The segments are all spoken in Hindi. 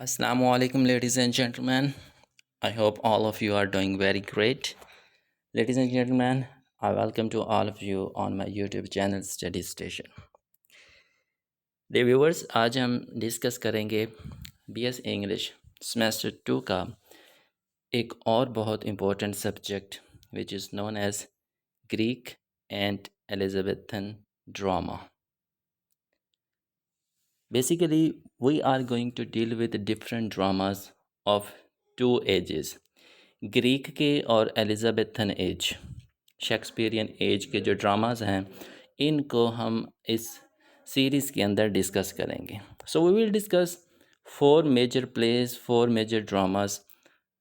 Assalamu alaikum, ladies and gentlemen. I hope all of you are doing very great. Ladies and gentlemen, I welcome to all of you on my YouTube channel Study Station. Dear viewers, आज हम डिस्कस करेंगे BS इंग्लिश सेमेस्टर 2 का एक और बहुत important subject which is known as Greek and Elizabethan drama. Basically, we are going to deal with different dramas of two ages. Greek के और एलिजाबेथन एज, शेक्सपियरियन एज के जो ड्रामाज हैं, इनको हम इस सीरीज़ के अंदर डिस्कस करेंगे. So we will discuss 4 major place, 4 major dramas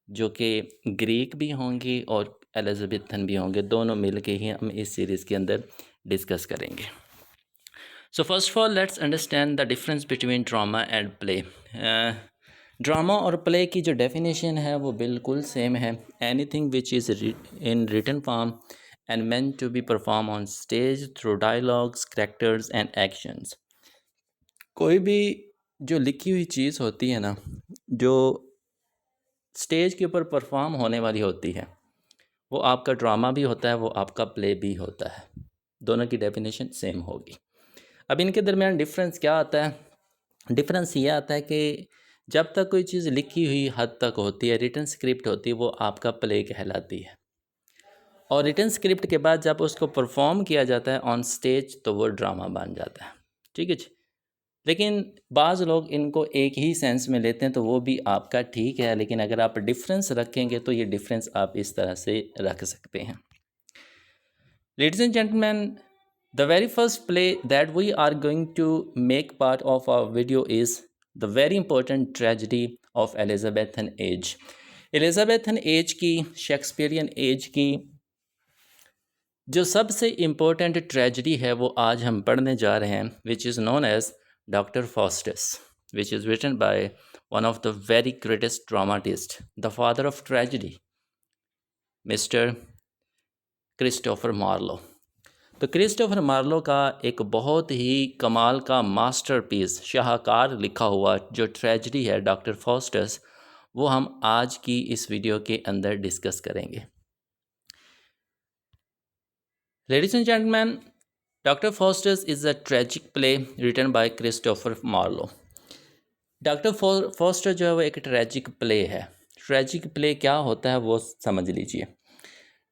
जो कि ग्रीक भी होंगे और एलिजाबेथन भी होंगे. दोनों मिल के ही हम इस सीरीज़ के अंदर डिस्कस करेंगे. So first of all, let's understand the difference between drama and play. Drama और प्ले की जो डेफिनेशन है वो बिल्कुल सेम है. Anything which is in written form and meant to be performed on stage through dialogues, characters and actions. कोई भी जो लिखी हुई चीज़ होती है ना, जो स्टेज के ऊपर परफॉर्म होने वाली होती है, वो आपका ड्रामा भी होता है, वो आपका प्ले भी होता है. दोनों की डेफिनेशन सेम होगी. अब इनके दरमियान डिफरेंस क्या आता है? डिफरेंस ये आता है कि जब तक कोई चीज़ लिखी हुई हद तक होती है, रिटन स्क्रिप्ट होती है, वो आपका प्ले कहलाती है. और रिटन स्क्रिप्ट के बाद जब उसको परफॉर्म किया जाता है ऑन स्टेज तो वो ड्रामा बन जाता है. ठीक है जी. लेकिन बाज़ लोग इनको एक ही सेंस में लेते हैं, तो वो भी आपका ठीक है. लेकिन अगर आप डिफरेंस रखेंगे तो ये डिफरेंस आप इस तरह से रख सकते हैं. Ladies and gentleman, the very first play that we are going to make part of our video is the very important tragedy of Elizabethan age. Elizabethan age की, शेक्सपियरियन एज की जो सबसे इम्पोर्टेंट ट्रेजडी है वो आज हम पढ़ने जा रहे हैं, which is known as doctor Faustus, which is written by one of the very greatest dramatist, the father of tragedy, mister Christopher Marlowe. तो क्रिस्टोफर मार्लो का एक बहुत ही कमाल का मास्टरपीस, शाहकार लिखा हुआ जो ट्रेजडी है डॉक्टर फॉस्टस, वो हम आज की इस वीडियो के अंदर डिस्कस करेंगे. Ladies and gentleman, doctor Faustus is a tragic play written by Christopher Marlowe. Doctor Faustus जो है वो एक ट्रेजिक प्ले है. ट्रेजिक प्ले क्या होता है वो समझ लीजिए.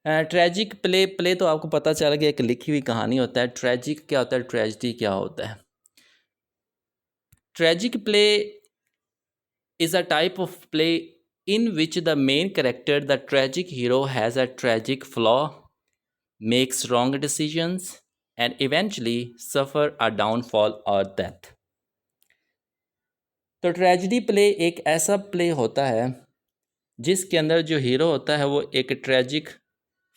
ट्रेजिक प्ले तो आपको पता चल गया, एक लिखी हुई कहानी होता है. ट्रेजिक क्या होता है, ट्रेजिडी क्या होता है. Tragic play is a type of play in which the main character, the tragic hero, has a tragic flaw, makes wrong decisions, and eventually suffer a downfall or death. तो ट्रेजिडी प्ले एक ऐसा प्ले होता है जिसके अंदर जो हीरो होता है वो एक ट्रेजिक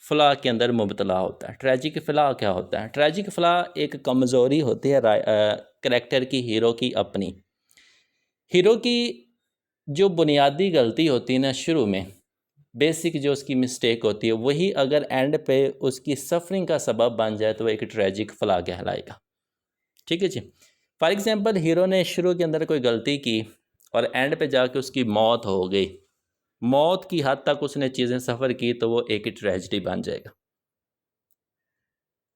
फ़ला के अंदर मुबतला होता है. ट्रेजिक फ़ला क्या होता है? ट्रेजिक फ़ला एक कमज़ोरी होती है करैक्टर की, हीरो की अपनी. हीरो की जो बुनियादी गलती होती है ना शुरू में, बेसिक जो उसकी मिस्टेक होती है, वही अगर एंड पे उसकी सफरिंग का सबब बन जाए तो वो एक ट्रेजिक फ़ला कहलाएगा. ठीक है जी. फॉर एग्ज़ाम्पल, हीरो ने शुरू के अंदर कोई गलती की और एंड पे जाके उसकी मौत हो गई. मौत की हद तक उसने चीज़ें सफ़र की तो वो एक ट्रेजिडी बन जाएगा.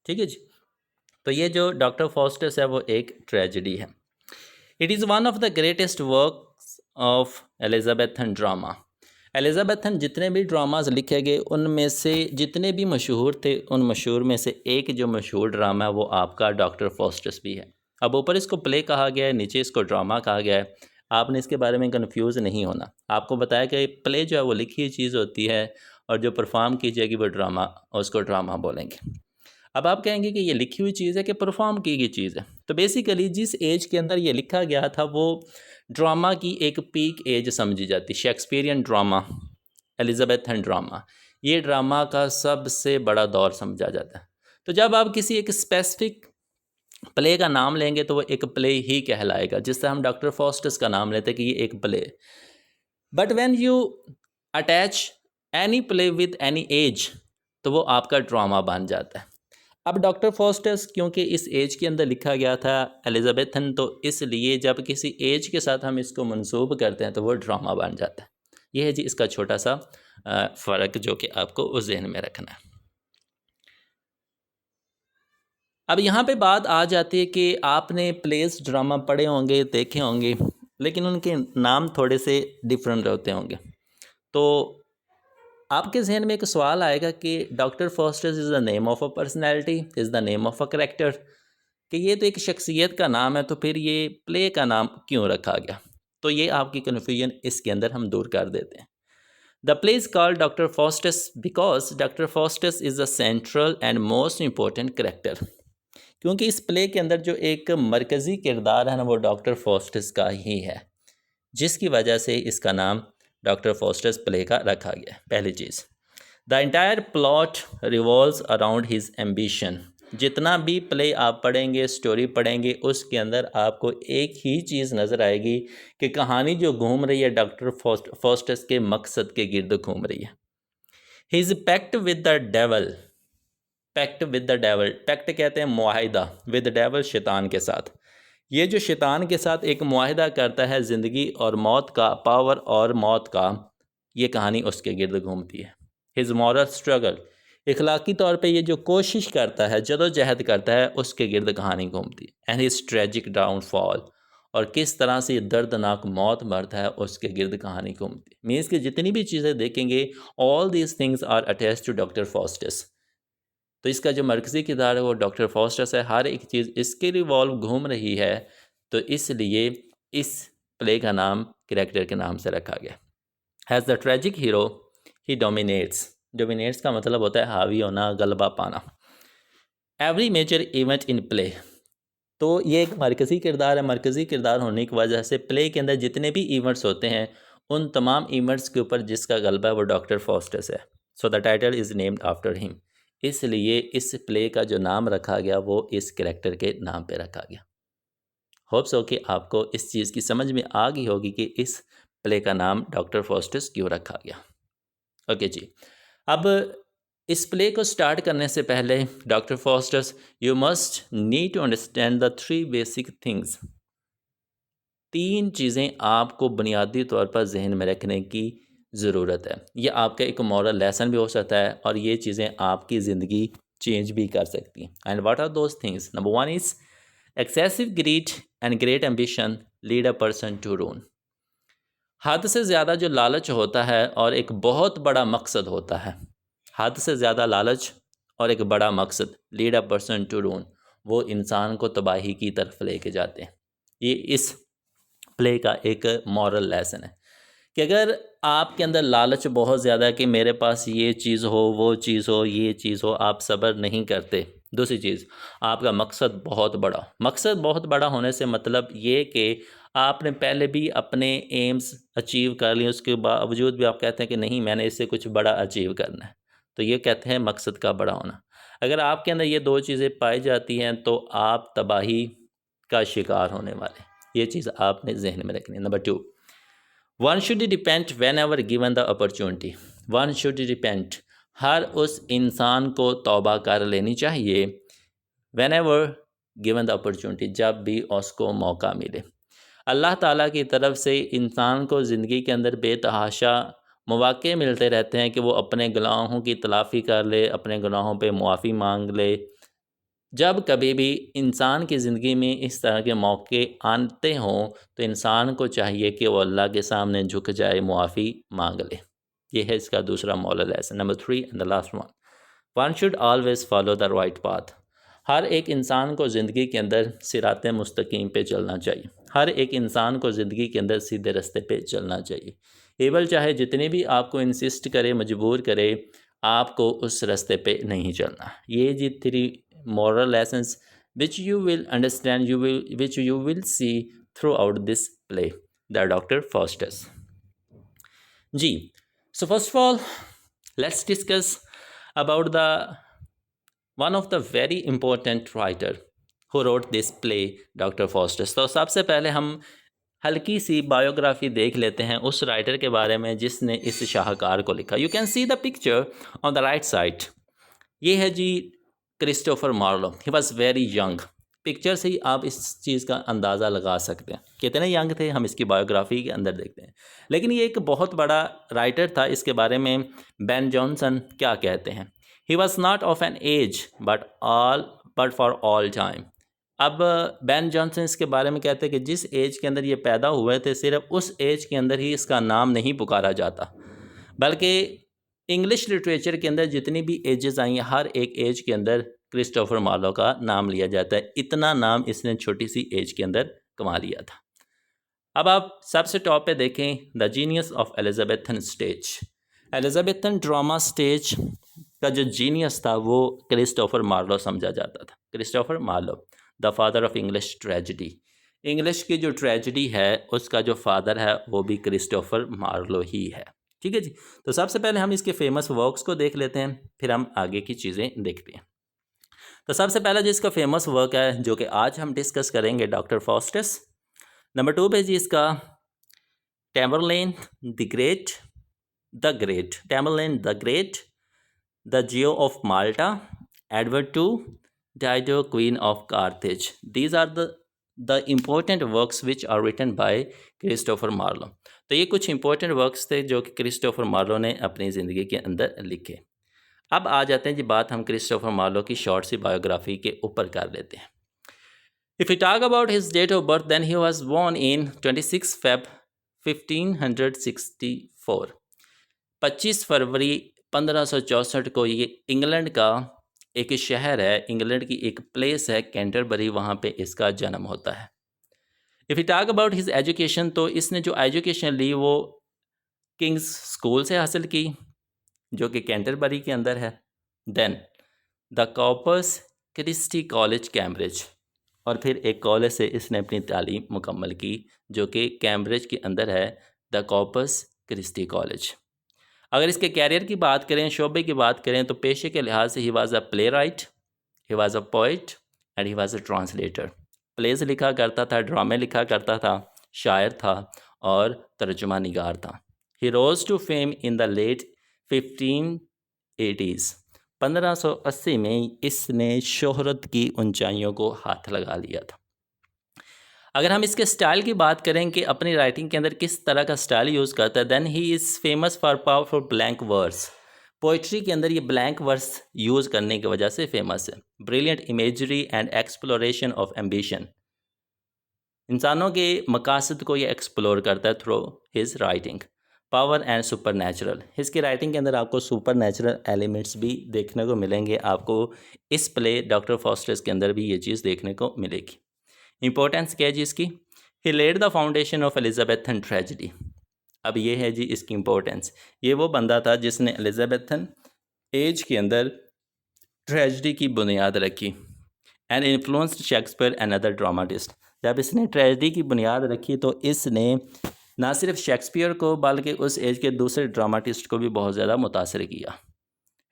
ठीक है जी. तो ये जो डॉक्टर फॉस्टस है वो एक ट्रेजिडी है. It is one of the greatest works of Elizabethan drama. Elizabethan जितने भी ड्रामाज लिखे गए उनमें से जितने भी मशहूर थे, उन मशहूर में से एक जो मशहूर ड्रामा है वो आपका डॉक्टर फॉस्टस भी है. अब ऊपर इसको प्ले कहा गया है, नीचे इसको ड्रामा कहा गया है. आपने इसके बारे में कंफ्यूज नहीं होना. आपको बताया कि प्ले जो है वो लिखी हुई चीज़ होती है और जो परफॉर्म की जाएगी वो ड्रामा, उसको ड्रामा बोलेंगे. अब आप कहेंगे कि ये लिखी हुई चीज़ है कि परफॉर्म की गई चीज़ है. तो बेसिकली जिस एज के अंदर ये लिखा गया था वो ड्रामा की एक पीक एज समझी जाती. शेक्सपियरियन ड्रामा, एलिजाबेथन ड्रामा, ये ड्रामा का सबसे बड़ा दौर समझा जाता है. तो जब आप किसी एक स्पेसिफिक प्ले का नाम लेंगे तो वो एक प्ले ही कहलाएगा. जिससे हम डॉक्टर फॉस्टस का नाम लेते हैं कि ये एक play. But when you attach any play with any as तो वो आपका ड्रामा बन जाता है. अब डॉक्टर फॉस्टस क्योंकि इस एज के अंदर लिखा गया था एलिजाबेथन, तो इसलिए जब किसी एज के साथ हम इसको मंसूब करते हैं तो वो ड्रामा बन जाता है। ये है जी इसका छोटा सा फ़र्क जो कि आपको उस जहन में रखना है। अब यहाँ पे बात आ जाती है कि आपने प्लेस ड्रामा पढ़े होंगे, देखे होंगे, लेकिन उनके नाम थोड़े से डिफरेंट होते होंगे। तो आपके जहन में एक सवाल आएगा कि doctor fosters is the name of a personality, is the name of a character, कि ये तो एक शख्सियत का नाम है, तो फिर ये प्ले का नाम क्यों रखा गया। तो ये आपकी कन्फ्यूजन इसके अंदर हम दूर कर देते हैं। The play is called doctor Faustus because doctor Faustus is the central and most important character, क्योंकि इस प्ले के अंदर जो एक मरकज़ी किरदार है ना, वो डॉक्टर फॉस्टस का ही है, जिसकी वजह से इसका नाम डॉक्टर फॉस्टस प्ले का रखा गया। पहली चीज़, the entire plot revolves around his ambition. जितना भी प्ले आप पढ़ेंगे, स्टोरी पढ़ेंगे, उसके अंदर आपको एक ही चीज़ नज़र आएगी कि कहानी जो घूम रही है डॉक्टर फॉस्टस के मकसद के गिर्द घूम रही है। His pact with the devil, pact with the devil, pact कहते हैं मुआहिदा, विद डेवल शैतान के साथ। ये जो शैतान के साथ एक मुआहिदा करता है ज़िंदगी और मौत का, पावर और मौत का, ये कहानी उसके गिर्द घूमती है। हिज मॉरल स्ट्रगल, इखलाकी तौर पे ये जो कोशिश करता है, जदोजहद करता है, उसके गिर्द कहानी घूमती है। एंड हिज ट्रेजिक डाउनफॉल, और किस तरह से दर्दनाक मौत मरता है, उसके गिर्द कहानी घूमती है। मीन्स कि जितनी भी चीज़ें देखेंगे, all these things are attach to doctor Faustus. तो इसका जो मरकज़ी किरदार है वो डॉक्टर फॉस्टस है, हर एक चीज़ इसके रिवॉल्व घूम रही है, तो इसलिए इस प्ले का नाम कैरेक्टर के नाम से रखा गया। Has the tragic hero he dominates, dominates का मतलब होता है हावी होना, गलबा पाना। Every major event in play, तो ये एक मरकज़ी किरदार है, मरकज़ी किरदार होने की वजह से प्ले के अंदर जितने भी इवेंट्स होते हैं, उन तमाम इवेंट्स के ऊपर जिसका गलबा है वो डॉक्टर फॉस्टस है। So the title is named after him, इसलिए इस प्ले का जो नाम रखा गया वो इस कैरेक्टर के नाम पे रखा गया। होप सो कि आपको इस चीज़ की समझ में आ गई होगी कि इस प्ले का नाम डॉक्टर फॉस्टस क्यों रखा गया। ओके जी, अब इस प्ले को स्टार्ट करने से पहले doctor Faustus, you must need to understand the 3 basic things. 3 चीज़ें आपको बुनियादी तौर पर जहन में रखने की ज़रूरत है। ये आपका एक मॉरल लेसन भी हो सकता है और ये चीज़ें आपकी ज़िंदगी चेंज भी कर सकती हैं। And what are those things? Number 1 is excessive greed and great ambition lead a person to ruin. हद से ज़्यादा जो लालच होता है और एक बहुत बड़ा मकसद होता है, हद से ज़्यादा लालच और एक बड़ा मकसद, lead a person to ruin, वो इंसान को तबाही की तरफ लेके जाते हैं। ये इस प्ले का एक मॉरल लेसन है कि अगर आपके अंदर लालच बहुत ज़्यादा है कि मेरे पास ये चीज़ हो, वो चीज़ हो, ये चीज़ हो, आप सब्र नहीं करते। दूसरी चीज़, आपका मकसद बहुत बड़ा, मकसद बहुत बड़ा होने से मतलब ये कि आपने पहले भी अपने एम्स अचीव कर लिए, उसके बावजूद भी आप कहते हैं कि नहीं मैंने इससे कुछ बड़ा अचीव करना है, तो ये कहते हैं मकसद का बड़ा होना। अगर आपके अंदर ये 2 चीज़ें पाई जाती हैं तो आप तबाही का शिकार होने वाले। ये चीज़ आपने जहन में रखनी है। Number 2, one should repent whenever given the opportunity. One should repent, हर उस इंसान को तौबा कर लेनी चाहिए, whenever given the opportunity, जब भी उसको मौका मिले। अल्लाह ताला की तरफ से इंसान को ज़िंदगी के अंदर बेतहाशा मौक़े मिलते रहते हैं कि वो अपने गुनाहों की तलाफ़ी कर ले, अपने गुनाहों पे मुआफ़ी मांग ले। जब कभी भी इंसान की ज़िंदगी में इस तरह के मौके आते हों तो इंसान को चाहिए कि वो अल्लाह के सामने झुक जाए, मुआफ़ी मांग ले। ये है इसका दूसरा moral lesson. Number 3 and the last one, one should always follow the right path. हर एक इंसान को ज़िंदगी के अंदर सिराते मुस्तकीम पे चलना चाहिए। हर एक इंसान को ज़िंदगी के अंदर सीधे रास्ते पे चलना चाहिए। एवल चाहे जितने भी आपको इंसिस्ट करे, मजबूर करे, आपको उस रास्ते पे नहीं चलना। ये जी 3 moral lessons which you will understand, which you will see throughout this play, the Dr. Faustus. Ji, so first of all, let's discuss about the one of the very important writer who wrote this play, Dr. Faustus. तो सबसे पहले हम हल्की सी बायोग्राफी देख लेते हैं उस राइटर के बारे में जिसने इस शाहकार को लिखा। You can see the picture on the right side. ये है जी Christopher Marlowe, he was very young. Picture से ही आप इस चीज़ का अंदाज़ा लगा सकते हैं कितने यंग थे, हम इसकी बायोग्राफी के अंदर देखते हैं। लेकिन ये एक बहुत बड़ा राइटर था, इसके बारे में बेन जॉनसन क्या कहते हैं, he was not of an age but for all time. अब बेन जॉनसन इसके बारे में कहते हैं कि जिस एज के अंदर ये पैदा हुए थे, सिर्फ उस एज के अंदर ही इसका नाम नहीं पुकारा जाता, बल्कि इंग्लिश लिटरेचर के अंदर जितनी भी एजेस आई हैं, हर एक एज के अंदर क्रिस्टोफर मार्लो का नाम लिया जाता है। इतना नाम इसने छोटी सी एज के अंदर कमा लिया था। अब आप सबसे टॉप पे देखें, the genius of Elizabethan stage. Elizabethan drama stage का जो जीनियस था वो क्रिस्टोफर मार्लो समझा जाता था। Christopher Marlowe, the father of English tragedy. English की जो ट्रेजिडी है उसका जो फादर है वो भी क्रिस्टोफर मार्लो ही है। ठीक है जी। तो सबसे पहले हम इसके फेमस वर्क्स को देख लेते हैं, फिर हम आगे की चीज़ें देखते हैं। तो सबसे पहला जो इसका फेमस वर्क है जो कि आज हम डिस्कस करेंगे, डॉक्टर फॉस्टस। नंबर 2 पे जी इसका Tamburlaine the great, Tamburlaine the great, the Jew of Malta, Edward two, Dido queen of Carthage. These are the important works which are written by Christopher Marlowe. तो ये कुछ इंपॉर्टेंट वर्क्स थे जो कि क्रिस्टोफर मार्लो ने अपनी ज़िंदगी के अंदर लिखे। अब आ जाते हैं जी, बात हम क्रिस्टोफर मार्लो की शॉर्ट सी बायोग्राफी के ऊपर कर लेते हैं। If you talk about his date of birth, then he was born in 26 Feb 1564। 25 फरवरी 1564 को ये इंग्लैंड का एक शहर है, इंग्लैंड की एक प्लेस है कैंटरबरी, वहाँ पे इसका जन्म होता है। If you talk about his education, तो इसने जो एजुकेशन ली वो किंग्स स्कूल से हासिल की जो कि कैंटरबरी के अंदर है। Then the Corpus Christi college Cambridge, और फिर एक कॉलेज से इसने अपनी तालीम मुकम्मल की जो कि कैम्ब्रिज के अंदर है, द कॉर्पस क्रिस्टी कॉलेज। अगर इसके कैरियर की बात करें, शोबे की बात करें, तो पेशे के लिहाज से he was a playwright, he was a poet and he was a translator. Plays लिखा करता था, ड्रामे लिखा करता था, शायर था और तर्जुमा निगार था। He rose to fame in the late 1580s। 1580 में इसने शोहरत की ऊंचाइयों को हाथ लगा लिया था। अगर हम इसके स्टाइल की बात करें कि अपनी राइटिंग के अंदर किस तरह का स्टाइल यूज़ करता है, then he is famous for powerful blank verse. Poetry के अंदर ये ब्लैंक वर्स यूज़ करने की वजह से फेमस है। Brilliant imagery and exploration of ambition, इंसानों के मकासद को ये एक्सप्लोर करता है through his writing. Power and super natural, इसकी राइटिंग के अंदर आपको सुपर नेचुरल एलिमेंट्स भी देखने को मिलेंगे। आपको इस प्ले डॉक्टर फॉस्टर्स के अंदर भी ये चीज़ देखने को मिलेगी। इंपॉर्टेंस क्या है जी इसकी, he laid the foundation of Elizabethan tragedy. अब ये है जी इसकी इंपॉर्टेंस, ये वो बंदा था जिसने एलिजाबेथन एज के अंदर ट्रेजिडी की बुनियाद रखी। And influenced Shakespeare and other dramatist. जब इसने ट्रेजिडी की बुनियाद रखी तो इसने ना सिर्फ शेक्सपियर को बल्कि उस एज के दूसरे ड्रामाटिस्ट को भी बहुत ज़्यादा मुतासर किया।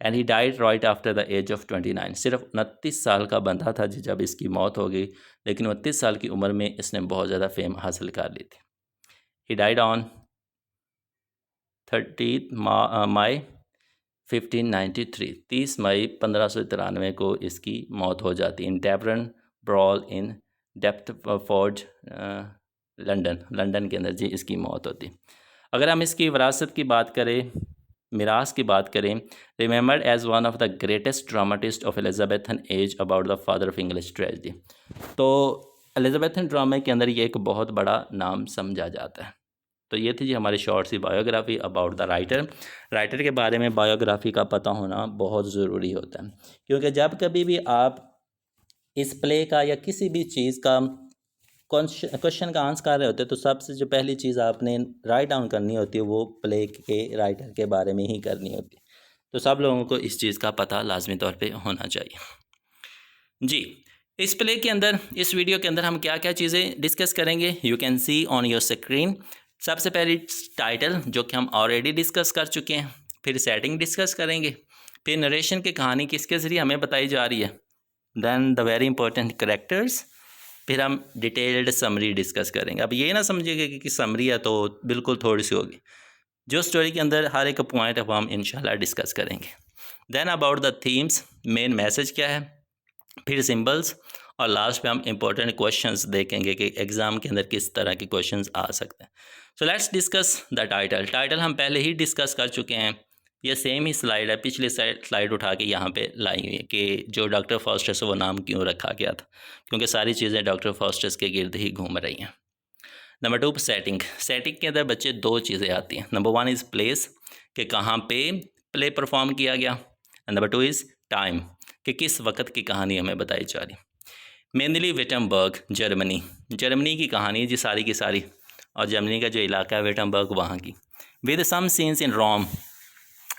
And he died right after the age of 29। सिर्फ 29 साल का बंदा था जी जब इसकी मौत हो गई, लेकिन 29 साल की उम्र में इसने बहुत ज़्यादा फेम हासिल कर ली थी। ही डाइड ऑन 30 मई 1593। 30 मई 1593 को इसकी मौत हो जाती। इन टैबरन ब्रॉल इन डेप्टफोर्ड लंदन के अंदर जी इसकी मौत होती। अगर हम इसकी विरासत की बात करें, मिरास की बात करें, remembered as one of the greatest dramatist of Elizabethan age about the father of English tragedy. तो एलिजाबेथन ड्रामे के अंदर ये एक बहुत बड़ा नाम समझा जाता है। तो ये थी जी हमारी शॉर्ट सी biography about the writer. Writer के बारे में बायोग्राफी का पता होना बहुत ज़रूरी होता है, क्योंकि जब कभी भी आप इस प्ले का या किसी भी चीज़ का क्वेश्चन का आंसर कर रहे होते हैं तो सबसे जो पहली चीज़ आपने राइट डाउन करनी होती है वो प्ले के राइटर के बारे में ही करनी होती है। तो सब लोगों को इस चीज़ का पता लाजमी तौर पे होना चाहिए जी। इस प्ले के अंदर, इस वीडियो के अंदर हम क्या क्या चीज़ें डिस्कस करेंगे, you can C on your screen. सबसे पहले टाइटल जो कि हम ऑलरेडी डिस्कस कर चुके हैं, फिर सेटिंग डिस्कस करेंगे, फिर नरेशन की कहानी किसके ज़रिए हमें बताई जा रही है, then the very important characters, फिर हम डिटेल्ड समरी डिस्कस करेंगे। अब ये ना समझिएगा कि समरी है तो बिल्कुल थोड़ी सी होगी, जो स्टोरी के अंदर हर एक पॉइंट अब हम इंशाल्लाह डिस्कस करेंगे। Then about the themes, main message क्या है, फिर सिंबल्स, और लास्ट पे हम इंपॉर्टेंट क्वेश्चंस देखेंगे कि एग्ज़ाम के अंदर किस तरह के क्वेश्चंस आ सकते हैं। सो let's discuss the title. Title हम पहले ही डिस्कस कर चुके हैं, ये सेम ही स्लाइड है, पिछली स्लाइड उठा के यहाँ पे लाई हुई है कि जो डॉक्टर फॉस्टर्स वो नाम क्यों रखा गया था, क्योंकि सारी चीज़ें डॉक्टर फॉस्टर्स के गिर्द ही घूम रही हैं। Number 2 setting. सेटिंग के अंदर बच्चे दो चीज़ें आती हैं। नंबर 1 इज़ प्लेस, कि कहाँ पे प्ले परफॉर्म किया गया, एंड नंबर 2 इज़ टाइम, कि किस वक्त की कहानी हमें बताई जा रही। Mainly विटमबर्ग, Germany. जर्मनी की कहानी है जी सारी की सारी, और जर्मनी का जो इलाका है विटमबर्ग वहाँ की। With some scenes in Rome,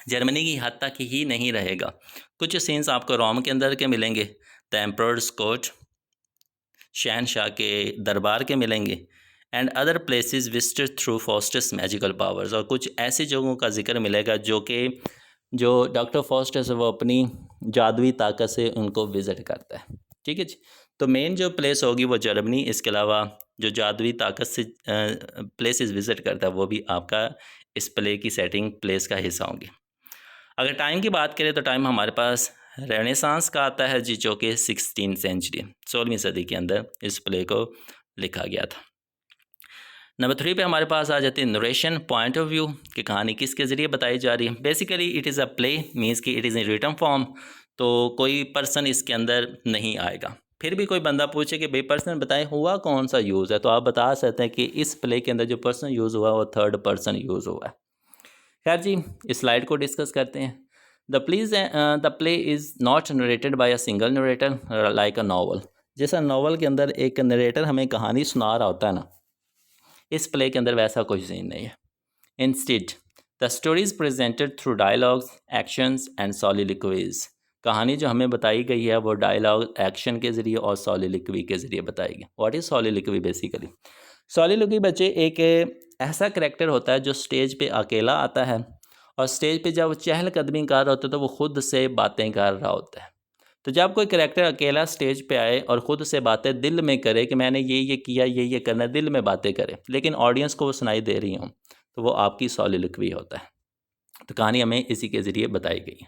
Germany की हद तक ही नहीं रहेगा, कुछ सीन्स आपको रोम के अंदर के मिलेंगे, द एम्परर्स कोर्ट, शहनशाह के दरबार के मिलेंगे, and other places visited through fosters magical powers, और कुछ ऐसी जगहों का जिक्र मिलेगा जो डॉक्टर फॉस्टर्स वो अपनी जादुई ताकत से उनको विज़िट करता है। ठीक है जी। तो मेन जो प्लेस होगी वो जर्मनी, इसके अलावा जो जादुई ताकत से प्लेसेस विज़िट करता है वो भी आपका इस प्ले की सेटिंग प्लेस का हिस्सा होंगे। अगर टाइम की बात करें तो टाइम हमारे पास रेनेसांस का आता है जी, जो कि 16वीं सेंचुरी, 16वीं सदी के अंदर इस प्ले को लिखा गया था। नंबर 3 पे हमारे पास आ जाती है नरेशन, पॉइंट ऑफ व्यू, कि कहानी किसके ज़रिए बताई जा रही है। Basically it is a play, means कि it is in written form, तो कोई पर्सन इसके अंदर नहीं आएगा। फिर भी कोई बंदा पूछे कि भाई पर्सन बताएं हुआ कौन सा यूज़ है, तो आप बता सकते हैं कि इस प्ले के अंदर जो पर्सन यूज़ हुआ वो थर्ड पर्सन यूज़ हुआ है। खैर जी, इस स्लाइड को डिस्कस करते हैं। The play is not narrated by a single narrator like a novel. जैसा नॉवल के अंदर एक नरेटर हमें कहानी सुना रहा होता है ना, इस प्ले के अंदर वैसा कोई सीन नहीं है। Instead the story is presented through dialogues, actions and soliloquies. कहानी जो हमें बताई गई है वो डायलॉग, एक्शन के ज़रिए और सॉलिलोक्वी के ज़रिए बताई गई। What is soliloquy? Basically soliloquy बच्चे एक ऐसा करेक्टर होता है जो स्टेज पे अकेला आता है, और स्टेज पे जब चहलकदमी कर रहा होता है तो वो खुद से बातें कर रहा होता है। तो जब कोई करैक्टर अकेला स्टेज पे आए और ख़ुद से बातें दिल में करे कि मैंने ये किया, ये करना है, दिल में बातें करे, लेकिन ऑडियंस को वो सुनाई दे रही हों, तो वो आपकी सॉलिलोक्वी होता है। तो कहानी हमें इसी के ज़रिए बताई गई है।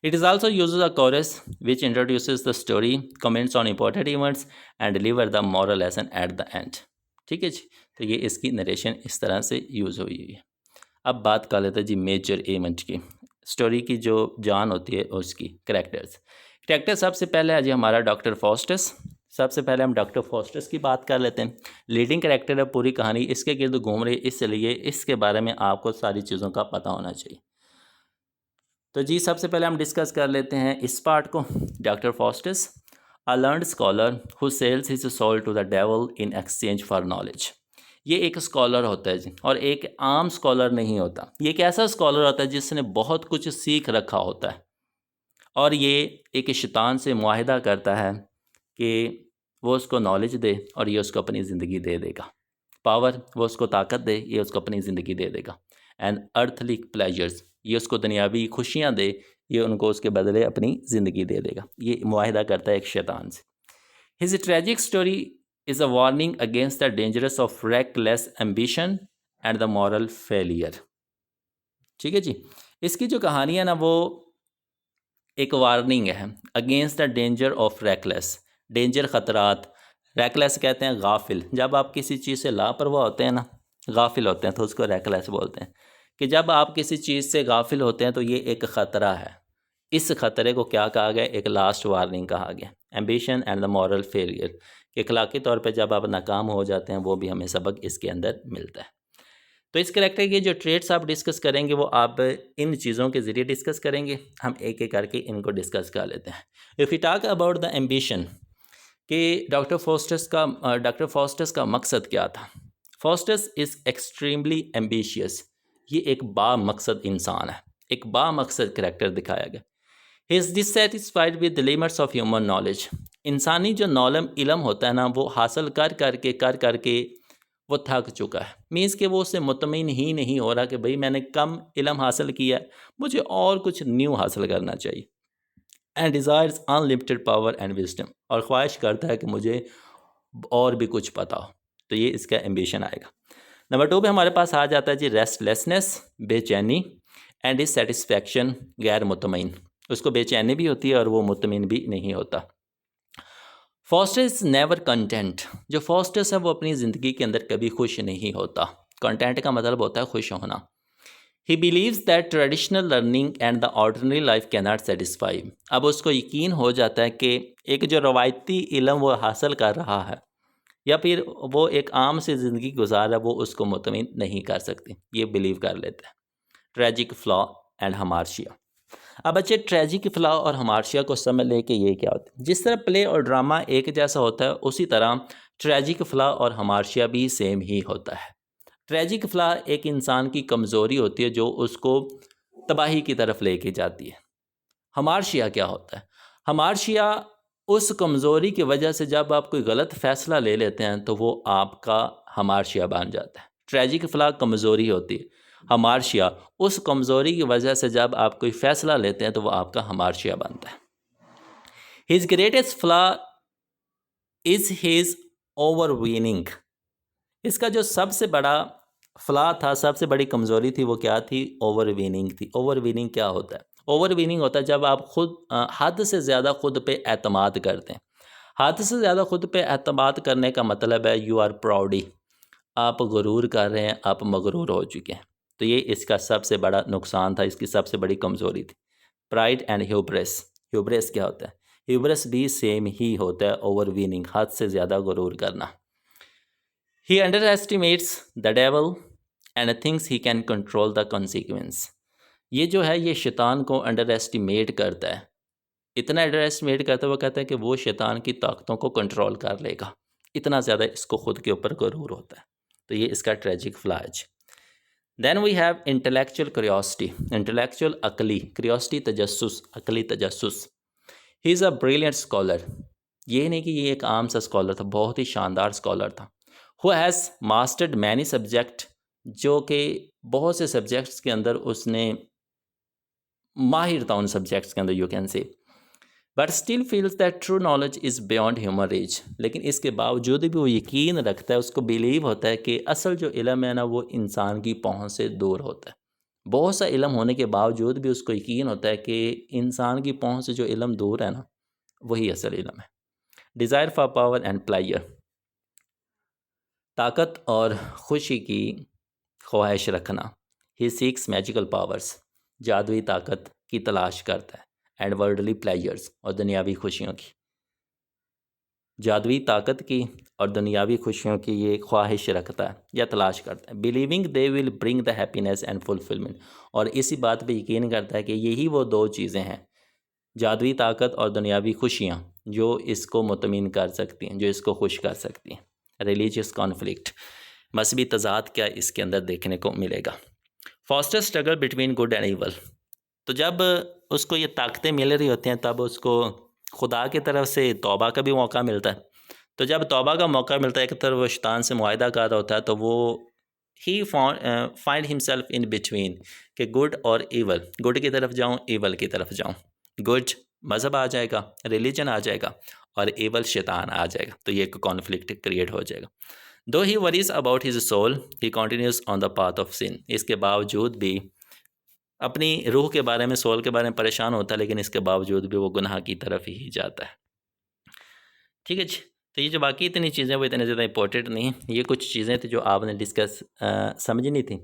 It is also uses a chorus which introduces the story, comments on important events and deliver the moral lesson at the end. ठीक है जी। तो ये इसकी नरेशन इस तरह से यूज़ हुई है। अब बात कर लेते हैं जी मेजर इवेंट की, स्टोरी की जो जान होती है उसकी। करैक्टर सबसे पहले है जी हमारा डॉक्टर फॉस्टस। सबसे पहले हम डॉक्टर फॉस्टस की बात कर लेते हैं। लीडिंग करैक्टर है, पूरी कहानी इसके गिर्द घूम रही, इसलिए इसके बारे में आपको सारी चीज़ों का पता होना चाहिए। तो जी सबसे पहले हम डिस्कस कर लेते हैं इस पार्ट को। Doctor Faustus, a learned scholar who sells his soul to the devil in exchange for knowledge. ये एक स्कॉलर होता है जी, और एक आम स्कॉलर नहीं होता। ये एक ऐसा स्कॉलर होता है जिसने बहुत कुछ सीख रखा होता है, और ये एक शैतान से मुआहिदा करता है कि वो उसको नॉलेज दे और ये उसको अपनी ज़िंदगी दे देगा। पावर, वो उसको ताकत दे, ये उसको अपनी ज़िंदगी दे देगा। एंड अर्थली प्लेजर्स, ये उसको दुनियावी खुशियाँ दे, ये उनको उसके बदले अपनी ज़िंदगी दे देगा। ये मुआहिदा करता है एक शैतान से। His tragic story is a warning against the dangerous of reckless ambition and the moral failure. ठीक है जी। इसकी जो कहानी है ना वो एक वार्निंग है against the danger of reckless. Danger, ख़तरात। रेकलेस कहते हैं गाफिल। जब आप किसी चीज़ से लापरवाह होते हैं ना, गाफिल होते हैं, तो उसको रेकलेस बोलते हैं। कि जब आप किसी चीज़ से गाफिल होते हैं तो ये एक ख़तरा है। इस ख़तरे को क्या कहा गया? एक लास्ट वार्निंग कहा गया। Ambition and the moral failure, कि अखलाकी तौर पे जब आप नाकाम हो जाते हैं, वो भी हमें सबक इसके अंदर मिलता है। तो इस करैक्टर के जो ट्रेट्स आप डिस्कस करेंगे वो आप इन चीज़ों के ज़रिए डिस्कस करेंगे। हम एक एक करके इनको डिस्कस कर लेते हैं। If you talk about the ambition, कि डॉक्टर फॉस्टस का मकसद क्या था। Faustus is extremely ambitious. ये एक बामकसद इंसान है, एक बामकसद करैक्टर दिखाया गया। He is dissatisfied with the limits of human knowledge. इंसानी जो इल्म होता है ना, वो हासिल कर करके वो थक चुका है। मीन्स कि वो उससे मुतमिन ही नहीं हो रहा कि भाई मैंने कम इल्म हासिल किया, मुझे और कुछ न्यू हासिल करना चाहिए। And desires unlimited power and wisdom, और ख्वाहिश करता है कि मुझे और भी कुछ पता हो। तो ये इसका एम्बिशन आएगा। नंबर 2 पे हमारे पास आ जाता है जी रेस्टलेसनेस, बेचैनी, एंड डिससेटिस्फैक्शन, गैर मुतमईन। उसको बेचैनी भी होती है और वो मुतमिन भी नहीं होता। Foster is never content. जो फॉस्टर्स है वो अपनी ज़िंदगी के अंदर कभी खुश नहीं होता। कंटेंट का मतलब होता है खुश होना। He believes that traditional learning and the ordinary life can not satisfy. अब उसको यकीन हो जाता है कि एक जो रवायती इल्म वो हासिल कर रहा है या फिर वो एक आम सी ज़िंदगी गुजार है वो उसको मुतमिन नहीं कर सकती, ये बिलीव कर लेते हैं। Tragic flaw and hamartia. अब बच्चे ट्रेजिक फ्लॉ और हमार्शिया को समझ ले कि ये क्या होता है। जिस तरह प्ले और ड्रामा एक जैसा होता है उसी तरह ट्रेजिक फ्लॉ और हमार्शिया भी सेम ही होता है। ट्रेजिक फ्लॉ एक इंसान की कमज़ोरी होती है जो उसको तबाही की तरफ लेके जाती है। हमार्शिया क्या होता है? हमार्शिया उस कमज़ोरी की वजह से जब आप कोई गलत फ़ैसला ले लेते हैं तो वो आपका हमार्शिया बन जाता है। ट्रेजिक फ्लॉ कमज़ोरी होती है। हमार्शिया उस कमज़ोरी की वजह से जब आप कोई फ़ैसला लेते हैं तो वो आपका हमार्शिया बनता है। His greatest flaw is his overweening. इसका जो सबसे बड़ा फ्लॉ था, सबसे बड़ी कमज़ोरी थी, वो क्या थी? ओवरवीनिंग थी। ओवरवीनिंग क्या होता है? ओवरवीनिंग होता है जब आप खुद हद से ज़्यादा खुद पे एतमाद करते हैं। हद से ज़्यादा खुद पे एतमाद करने का मतलब है यू आर प्राउडी। आप गुरूर कर रहे हैं, आप मगरूर हो चुके हैं। तो ये इसका सबसे बड़ा नुकसान था, इसकी सबसे बड़ी कमज़ोरी थी। Pride and ह्यूब्रेस। ह्यूब्रेस क्या होता है? ह्यूब्रेस भी सेम ही होता है, ओवरवीनिंग, हद से ज़्यादा गुरूर करना। He underestimates the devil and thinks he can control the consequence. ये जो है ये शैतान को अंडर एस्टिमेट करता है। इतना अंडर एस्टिमेट करता है, वो कहता है कि वो शैतान की ताकतों को कंट्रोल कर लेगा। इतना ज़्यादा इसको खुद के ऊपर गुरूर होता है। तो ये इसका ट्रेजिक फ्लॉ है। Then we have intellectual curiosity. Intellectual अकली, क्यूरियोसिटी तजस्सुस, अकली तजस्सुस। He is a brilliant scholar. ये नहीं कि ये एक आम सा स्कॉलर था, बहुत ही शानदार स्कॉलर था। Who has mastered many subject, जो कि बहुत से सब्जेक्ट्स के अंदर उसने माहिर था, उन सब्जेक्ट्स के अंदर you can say. But still feels that true knowledge is beyond human reach. लेकिन इसके बावजूद भी वो यकीन रखता है, उसको बिलीव होता है कि असल जो इल्म है ना वो इंसान की पहुंच से दूर होता है। बहुत सा इल्म होने के बावजूद भी उसको यकीन होता है कि इंसान की पहुंच से जो इल्म दूर है ना वही असल इल्म है। Desire for power and player. ताकत और खुशी की ख्वाहिश रखना। He seeks magical powers. जादुई ताकत की तलाश करता है। एंड वर्ल्डली प्लेजर्स, और दुनियावी खुशियों की। जादुई ताकत की और दुनियावी खुशियों की ये ख्वाहिश रखता है या तलाश करता है। Believing they will bring the happiness and fulfilment. और इसी बात पे यकीन करता है कि यही वो दो चीज़ें हैं, जादुई ताकत और दुनियावी खुशियाँ, जो इसको मुतमिन कर सकती हैं, जो इसको खुश कर सकती हैं। रिलीजियस कॉन्फ्लिक्ट, मजहबी तजाद क्या इसके अंदर देखने को मिलेगा। Foster struggle between good and evil. तो जब उसको ये ताकतें मिल रही होती हैं तब उसको खुदा की तरफ से तौबा का भी मौका मिलता है। तो जब तौबा का मौका मिलता है, एक तरफ वो शैतान से मुआहिदा कर रहा होता है, तो वो ही फाइंड हिमसेल्फ इन बिटवीन कि गुड और ईवल, गुड की तरफ जाऊँ, ईवल की तरफ जाऊँ। गुड मज़हब आ जाएगा, रिलीजन आ जाएगा, और ईवल शैतान आ जाएगा। तो ये एक कॉन्फ्लिक्ट क्रिएट हो जाएगा। Though he worries about his soul, he continues on the path of sin. इसके बावजूद भी अपनी रूह के बारे में, सोल के बारे में परेशान होता है, लेकिन इसके बावजूद भी वो गुनाह की तरफ ही जाता है। ठीक है जी। तो ये जो बाकी इतनी चीज़ें वो इतनी ज़्यादा इंपॉर्टेंट नहीं हैं। ये कुछ चीज़ें थी जो आपने डिस्कस समझनी थी।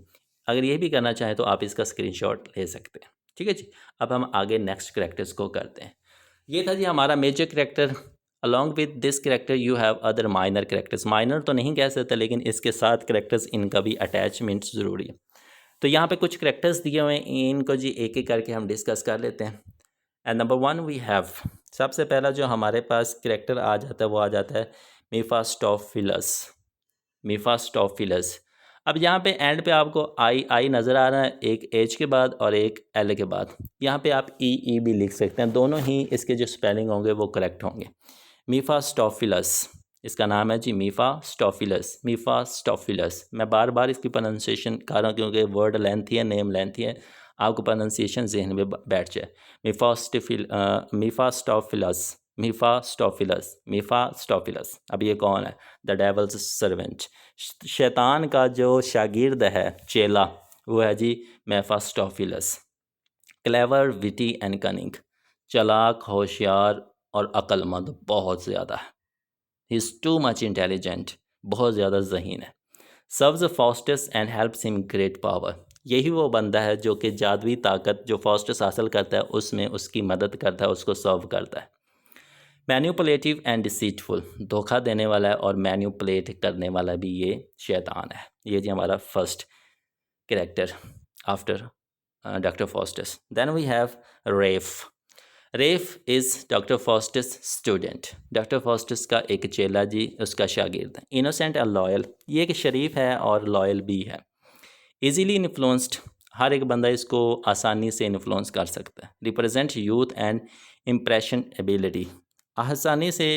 अगर ये भी करना चाहें तो आप इसका स्क्रीनशॉट ले सकते हैं। ठीक है जी। अब हम आगे नेक्स्ट करेक्टर्स को करते हैं। ये था जी हमारा major character. Along with this character you have other minor characters. Minor तो नहीं कह सकते, लेकिन इसके साथ करेक्टर्स, इनका भी अटैचमेंट ज़रूरी है। तो यहाँ पे कुछ करेक्टर्स दिए हुए हैं, इनको जी एक एक करके हम डिस्कस कर लेते हैं। एंड नंबर 1 वी हैव, सबसे पहला जो हमारे पास करेक्टर आ जाता है वो आ जाता है मीफास्टोफिलस। मीफास्टोफिलस। अब यहाँ पे एंड पे आपको आई आई नज़र आ रहा है, एक एच के बाद और एक एल के बाद। यहाँ पे आप ई ई भी लिख सकते हैं, दोनों ही इसके जो स्पेलिंग होंगे वो करेक्ट होंगे। मीफास्टोफिलस, इसका नाम है जी मीफास्टोफिलस। मीफास्टोफिलस, मैं बार बार इसकी प्रोनाउंसिएशन कर रहा हूँ क्योंकि वर्ड लेंथी है, नेम लेंथी है, आपको प्रोनाउंसिएशन जहन में बैठ जाए। मीफास्टोफिलस, मीफास्टोफिलस, मीफास्टोफिलस। अब ये कौन है? द डेवल्स सर्वेंट, शैतान का जो शागिर्द है, चेला, वो है जी Mephistopheles. Clever, witty and cunning. चालाक, होशियार और अक्लमंद बहुत ज़्यादा है। He is too much intelligent, बहुत ज़्यादा ज़हीन है। Serves Faustus and helps him great power, यही वो बंदा है जो कि जादुई ताकत जो फास्टेस्ट हासिल करता है उसमें उसकी मदद करता है, उसको सर्व करता है। मैन्युपुलेटिव एंड डिसीटफुल, धोखा देने वाला है और मैन्युपुलेट करने वाला भी ये शैतान है। ये जी हमारा first character after doctor Faustus. Then we have Rafe. Rafe is doctor Faustus student, doctor Faustus का एक चेला जी, उसका शागिर्द है। इनोसेंट एंड लॉयल, ये एक शरीफ है और लॉयल भी है। इजीली इन्फ्लुएंस्ड, हर एक बंदा इसको आसानी से इन्फ्लुएंस कर सकता है। Represent youth and impression ability, आसानी से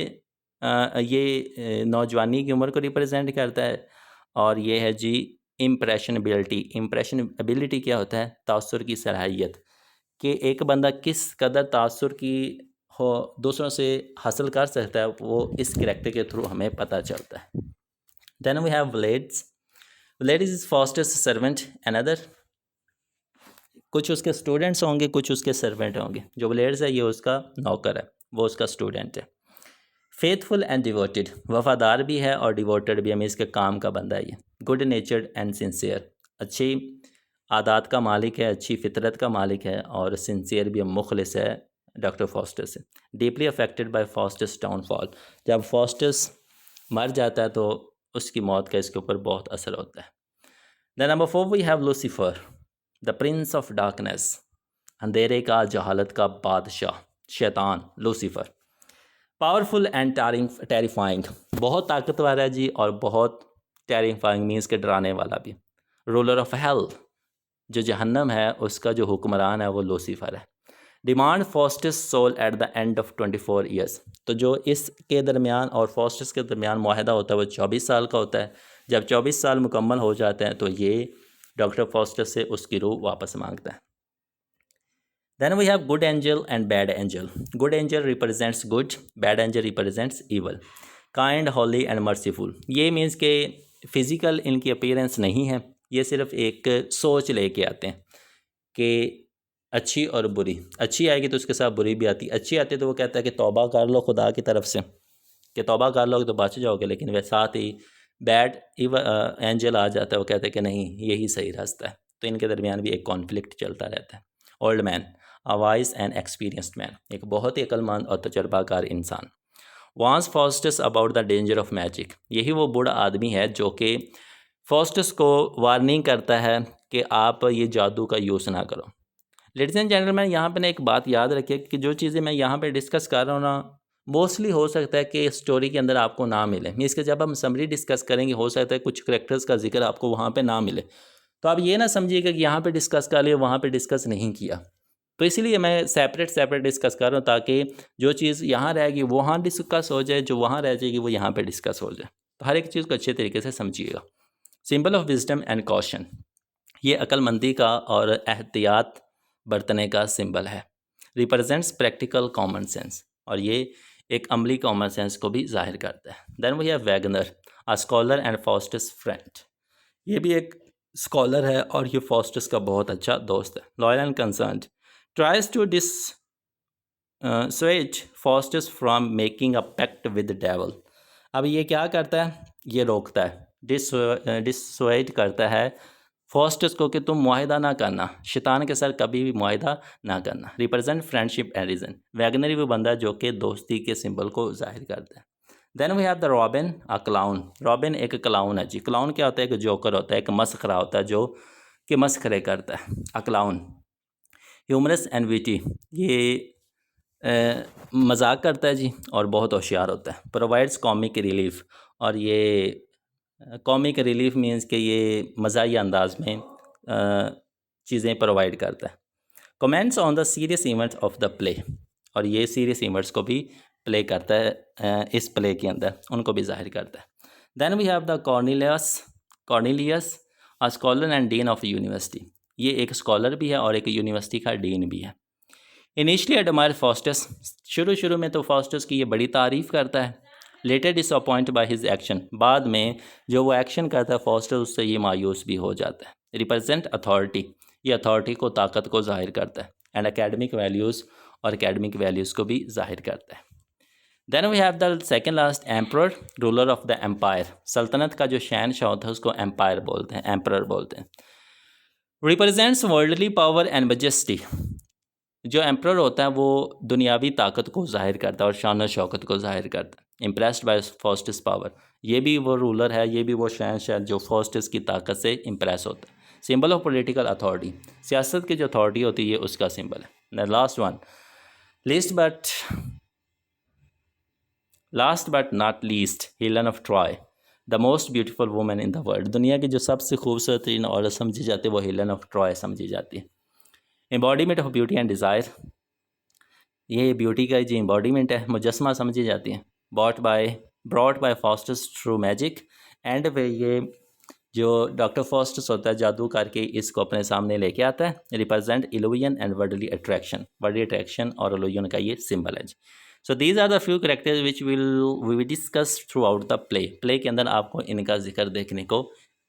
ये नौजवानी की उम्र को रिप्रेजेंट करता है। और ये है जी इम्प्रेशन एबिलिटी। इम्प्रेशन एबिलिटी क्या होता है? तासुर की सलाहियत, कि एक बंदा किस कदर तासुर की हो दूसरों से हासिल कर सकता है, वो इस करैक्टर के थ्रू हमें पता चलता है। Then we have Valdes. Valdes is Faustus's servant another, कुछ उसके स्टूडेंट्स होंगे, कुछ उसके सर्वेंट होंगे। जो व्लेड्स है ये उसका नौकर है, वो उसका स्टूडेंट है। फेथफुल एंड डिवोटेड, वफादार भी है और डिवोटेड भी, हमें इसके काम का बंदा है ये। गुड नेचर्ड एंड सिंसियर, अच्छी आदात का मालिक है, अच्छी फितरत का मालिक है और सिंसियर भी, मुखलिस है डॉक्टर फास्टेस से। डीपली अफेक्टेड बाय फास्टेस डाउनफॉल, जब फास्टेस मर जाता है तो उसकी मौत का इसके ऊपर बहुत असर होता है। The number 4 we have Lucifer, the prince of darkness, अंधेरे का, जहालत का बादशाह, शैतान लूसीफर। पावरफुल एंड टेरिफाइंग, बहुत ताकतवर है जी और बहुत टेरिफाइंग मीन्स के डराने वाला भी। रूलर ऑफ हेल, जो जहन्नम है उसका जो हुक्मरान है वो लूसीफर है। Demand Faustus soul at the end of 24 years, तो जो इसके दरमियान और फास्टेस के दरमियान मुआहदा होता है वो 24 साल का होता है। जब 24 साल मुकम्मल हो जाते हैं तो ये डॉक्टर फास्टेस से उसकी रूह वापस मांगता है। Then we have good angel and bad angel. Good angel represents good, bad angel represents evil. Kind, holy and merciful, ये मीन्स के फिज़िकल इनकी अपीयरेंस नहीं है, ये सिर्फ एक सोच लेके आते हैं कि अच्छी और बुरी, अच्छी आएगी तो उसके साथ बुरी भी आती। अच्छी आती तो वो कहता है कि तौबा कर लो खुदा की तरफ से, कि तौबा कर लोगे तो बच जाओगे, लेकिन वह साथ ही बैड एंजल आ जाता है, वो कहते हैं कि नहीं यही सही रास्ता है। तो इनके दरमियान भी एक कॉन्फ्लिक्ट चलता रहता है। Old man, a wise and experienced man, एक बहुत ही अक्लमंद और तजर्बाकार इंसान। वांस फास्टेस about the danger of magic, यही वो बूढ़ा आदमी है जो कि फास्टेस को वार्निंग करता है कि आप ये जादू का यूज़ ना करो। लेडीज़ एंड जेंटलमैन, यहाँ पे ना एक बात याद रखिए कि जो चीज़ें मैं यहाँ पे डिस्कस कर रहा हूँ ना, मोस्टली हो सकता है कि स्टोरी के अंदर आपको ना मिले। मीन्स के जब हम समरी डिस्कस करेंगे हो सकता है कुछ करेक्टर्स का जिक्र आपको वहाँ पे ना मिले, तो आप ये ना समझिएगा कि यहाँ पे डिस्कस कर लिया वहाँ पे डिस्कस नहीं किया। तो इसीलिए मैं सेपरेट डिस्कस कर रहा हूँ, ताकि जो चीज़ यहाँ रहेगी वहाँ डिस्कस हो जाए, जो वहाँ रह जाएगी वो यहाँ पे डिस्कस हो जाए। तो हर एक चीज़ को अच्छे तरीके से समझिएगा। Symbol of wisdom and caution, ये अक्लमंदी का और एहतियात बरतने का सिंबल है। रिप्रेजेंट्स प्रैक्टिकल कॉमन सेंस, और ये एक अमली कॉमन सेंस को भी जाहिर करता है। Then we have Wagner, a scholar and Faustus friend, ये भी एक स्कॉलर है और ये फास्टेस का बहुत अच्छा दोस्त है। Loyal and concerned, tries to sway Faustus from making a pact with devil, अब ये क्या करता है? ये रोकता है, डिसवाइड करता है फास्टेस को कि तुम मुआहिदा ना करना, शैतान के साथ कभी भी मुआहिदा ना करना। रिप्रेजेंट फ्रेंडशिप एंड रीजन, वैगनरी वो बंदा जो कि दोस्ती के सिंबल को जाहिर करता है। Then we have the Robin, a clown. Robin एक क्लाउन है जी। क्लाउन क्या होता है? एक जोकर होता है, एक मस्खरा होता है जो कि मस्खरे करता है, a clown. Humorous and witty, ये मजाक करता है जी और बहुत होशियार होता है। प्रोवाइड्स कॉमिक रिलीफ, और ये कॉमिक रिलीफ मीन्स कि ये मज़ाहिया अंदाज में चीज़ें प्रोवाइड करता है। Comments on the serious events of the play, और ये सीरियस इवेंट्स को भी प्ले करता है, इस प्ले के अंदर उनको भी जाहिर करता है। Then we have the Cornelius, a scholar and dean of university, ये एक स्कॉलर भी है और एक यूनिवर्सिटी का डीन भी है। इनिशियली एडमायर फास्टेस, शुरू में तो फास्टेस की ये बड़ी तारीफ़ करता है। Later disappoint by his action, बाद में जो वो एक्शन करता है फास्टेस उससे ये मायूस भी हो जाता है। रिप्रेजेंट अथॉरिटी, ये अथॉरिटी को, ताकत को जाहिर करता है। एंड एकेडमिक वैल्यूज़ और एकेडमिक वैल्यूज़ को भी जाहिर करता है। Then we have the second last emperor, ruler of the empire. सल्तनत का जो शहनशाह होता है उसको एम्पायर बोलते हैं, एम्प्रर बोलते हैं। Represents worldly power and majesty. जो एम्प्रर होता है वो दुनियावी ताकत को जाहिर करता है और शान शौकत को जाहिर करता है। इम्प्रेस्ड बाय फास्टिस पावर, ये भी वो रूलर है, ये भी वो शहनशाह जो फास्टिस की ताकत से इम्प्रेस होता है। सिंबल ऑफ पॉलिटिकल अथॉरिटी, सियासत की जो अथॉरिटी होती है ये उसका सिंबल है। Last one, last but not least, Helen of Troy, the most beautiful women in the world. दुनिया की जो सबसे खूबसूरत औरत समझी जाती है वो हेलेन ऑफ ट्रॉय समझी जाती है। Embodiment of beauty and desire, ये ब्यूटी का जो एम्बॉडीमेंट है, मुजस्मा समझी जाती है। Brought by Faustus through magic, and पे ये जो डॉक्टर फास्टस होता है जादू करके इसको अपने सामने लेके आता है। Represent illusion and worldly attraction और इल्यूजन का ये सिंबल है। So these are the few characters which we will discuss throughout the play के अंदर आपको इनका जिक्र देखने को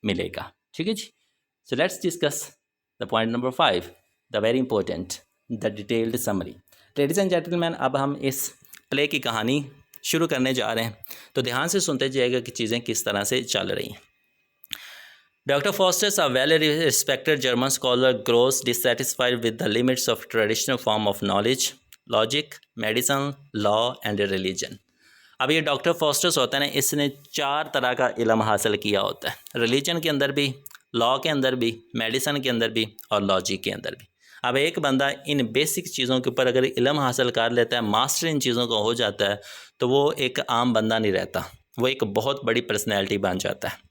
मिलेगा। ठीक है जी। So let's discuss the point number 5, the very important, the detailed summary. Ladies and gentleman, अब हम इस प्ले की कहानी शुरू करने जा रहे हैं, तो ध्यान से सुनते जाइएगा कि चीज़ें किस तरह से चल रही हैं। Dr. Faustus, a well-respected German scholar, grows dissatisfied with the limits of traditional form of knowledge, logic, medicine, law and religion. अब ये डॉक्टर फॉस्टस होता है ना, इसने 4 तरह का इल्म हासिल किया होता है। रिलीजन के अंदर भी, लॉ के अंदर भी, मेडिसन के अंदर भी और लॉजिक के अंदर भी। अब एक बंदा इन बेसिक चीज़ों के ऊपर अगर इल्म हासिल कर लेता है, मास्टर इन चीज़ों को हो जाता है, तो वो एक आम बंदा नहीं रहता, वो एक बहुत बड़ी पर्सनैलिटी बन जाता है।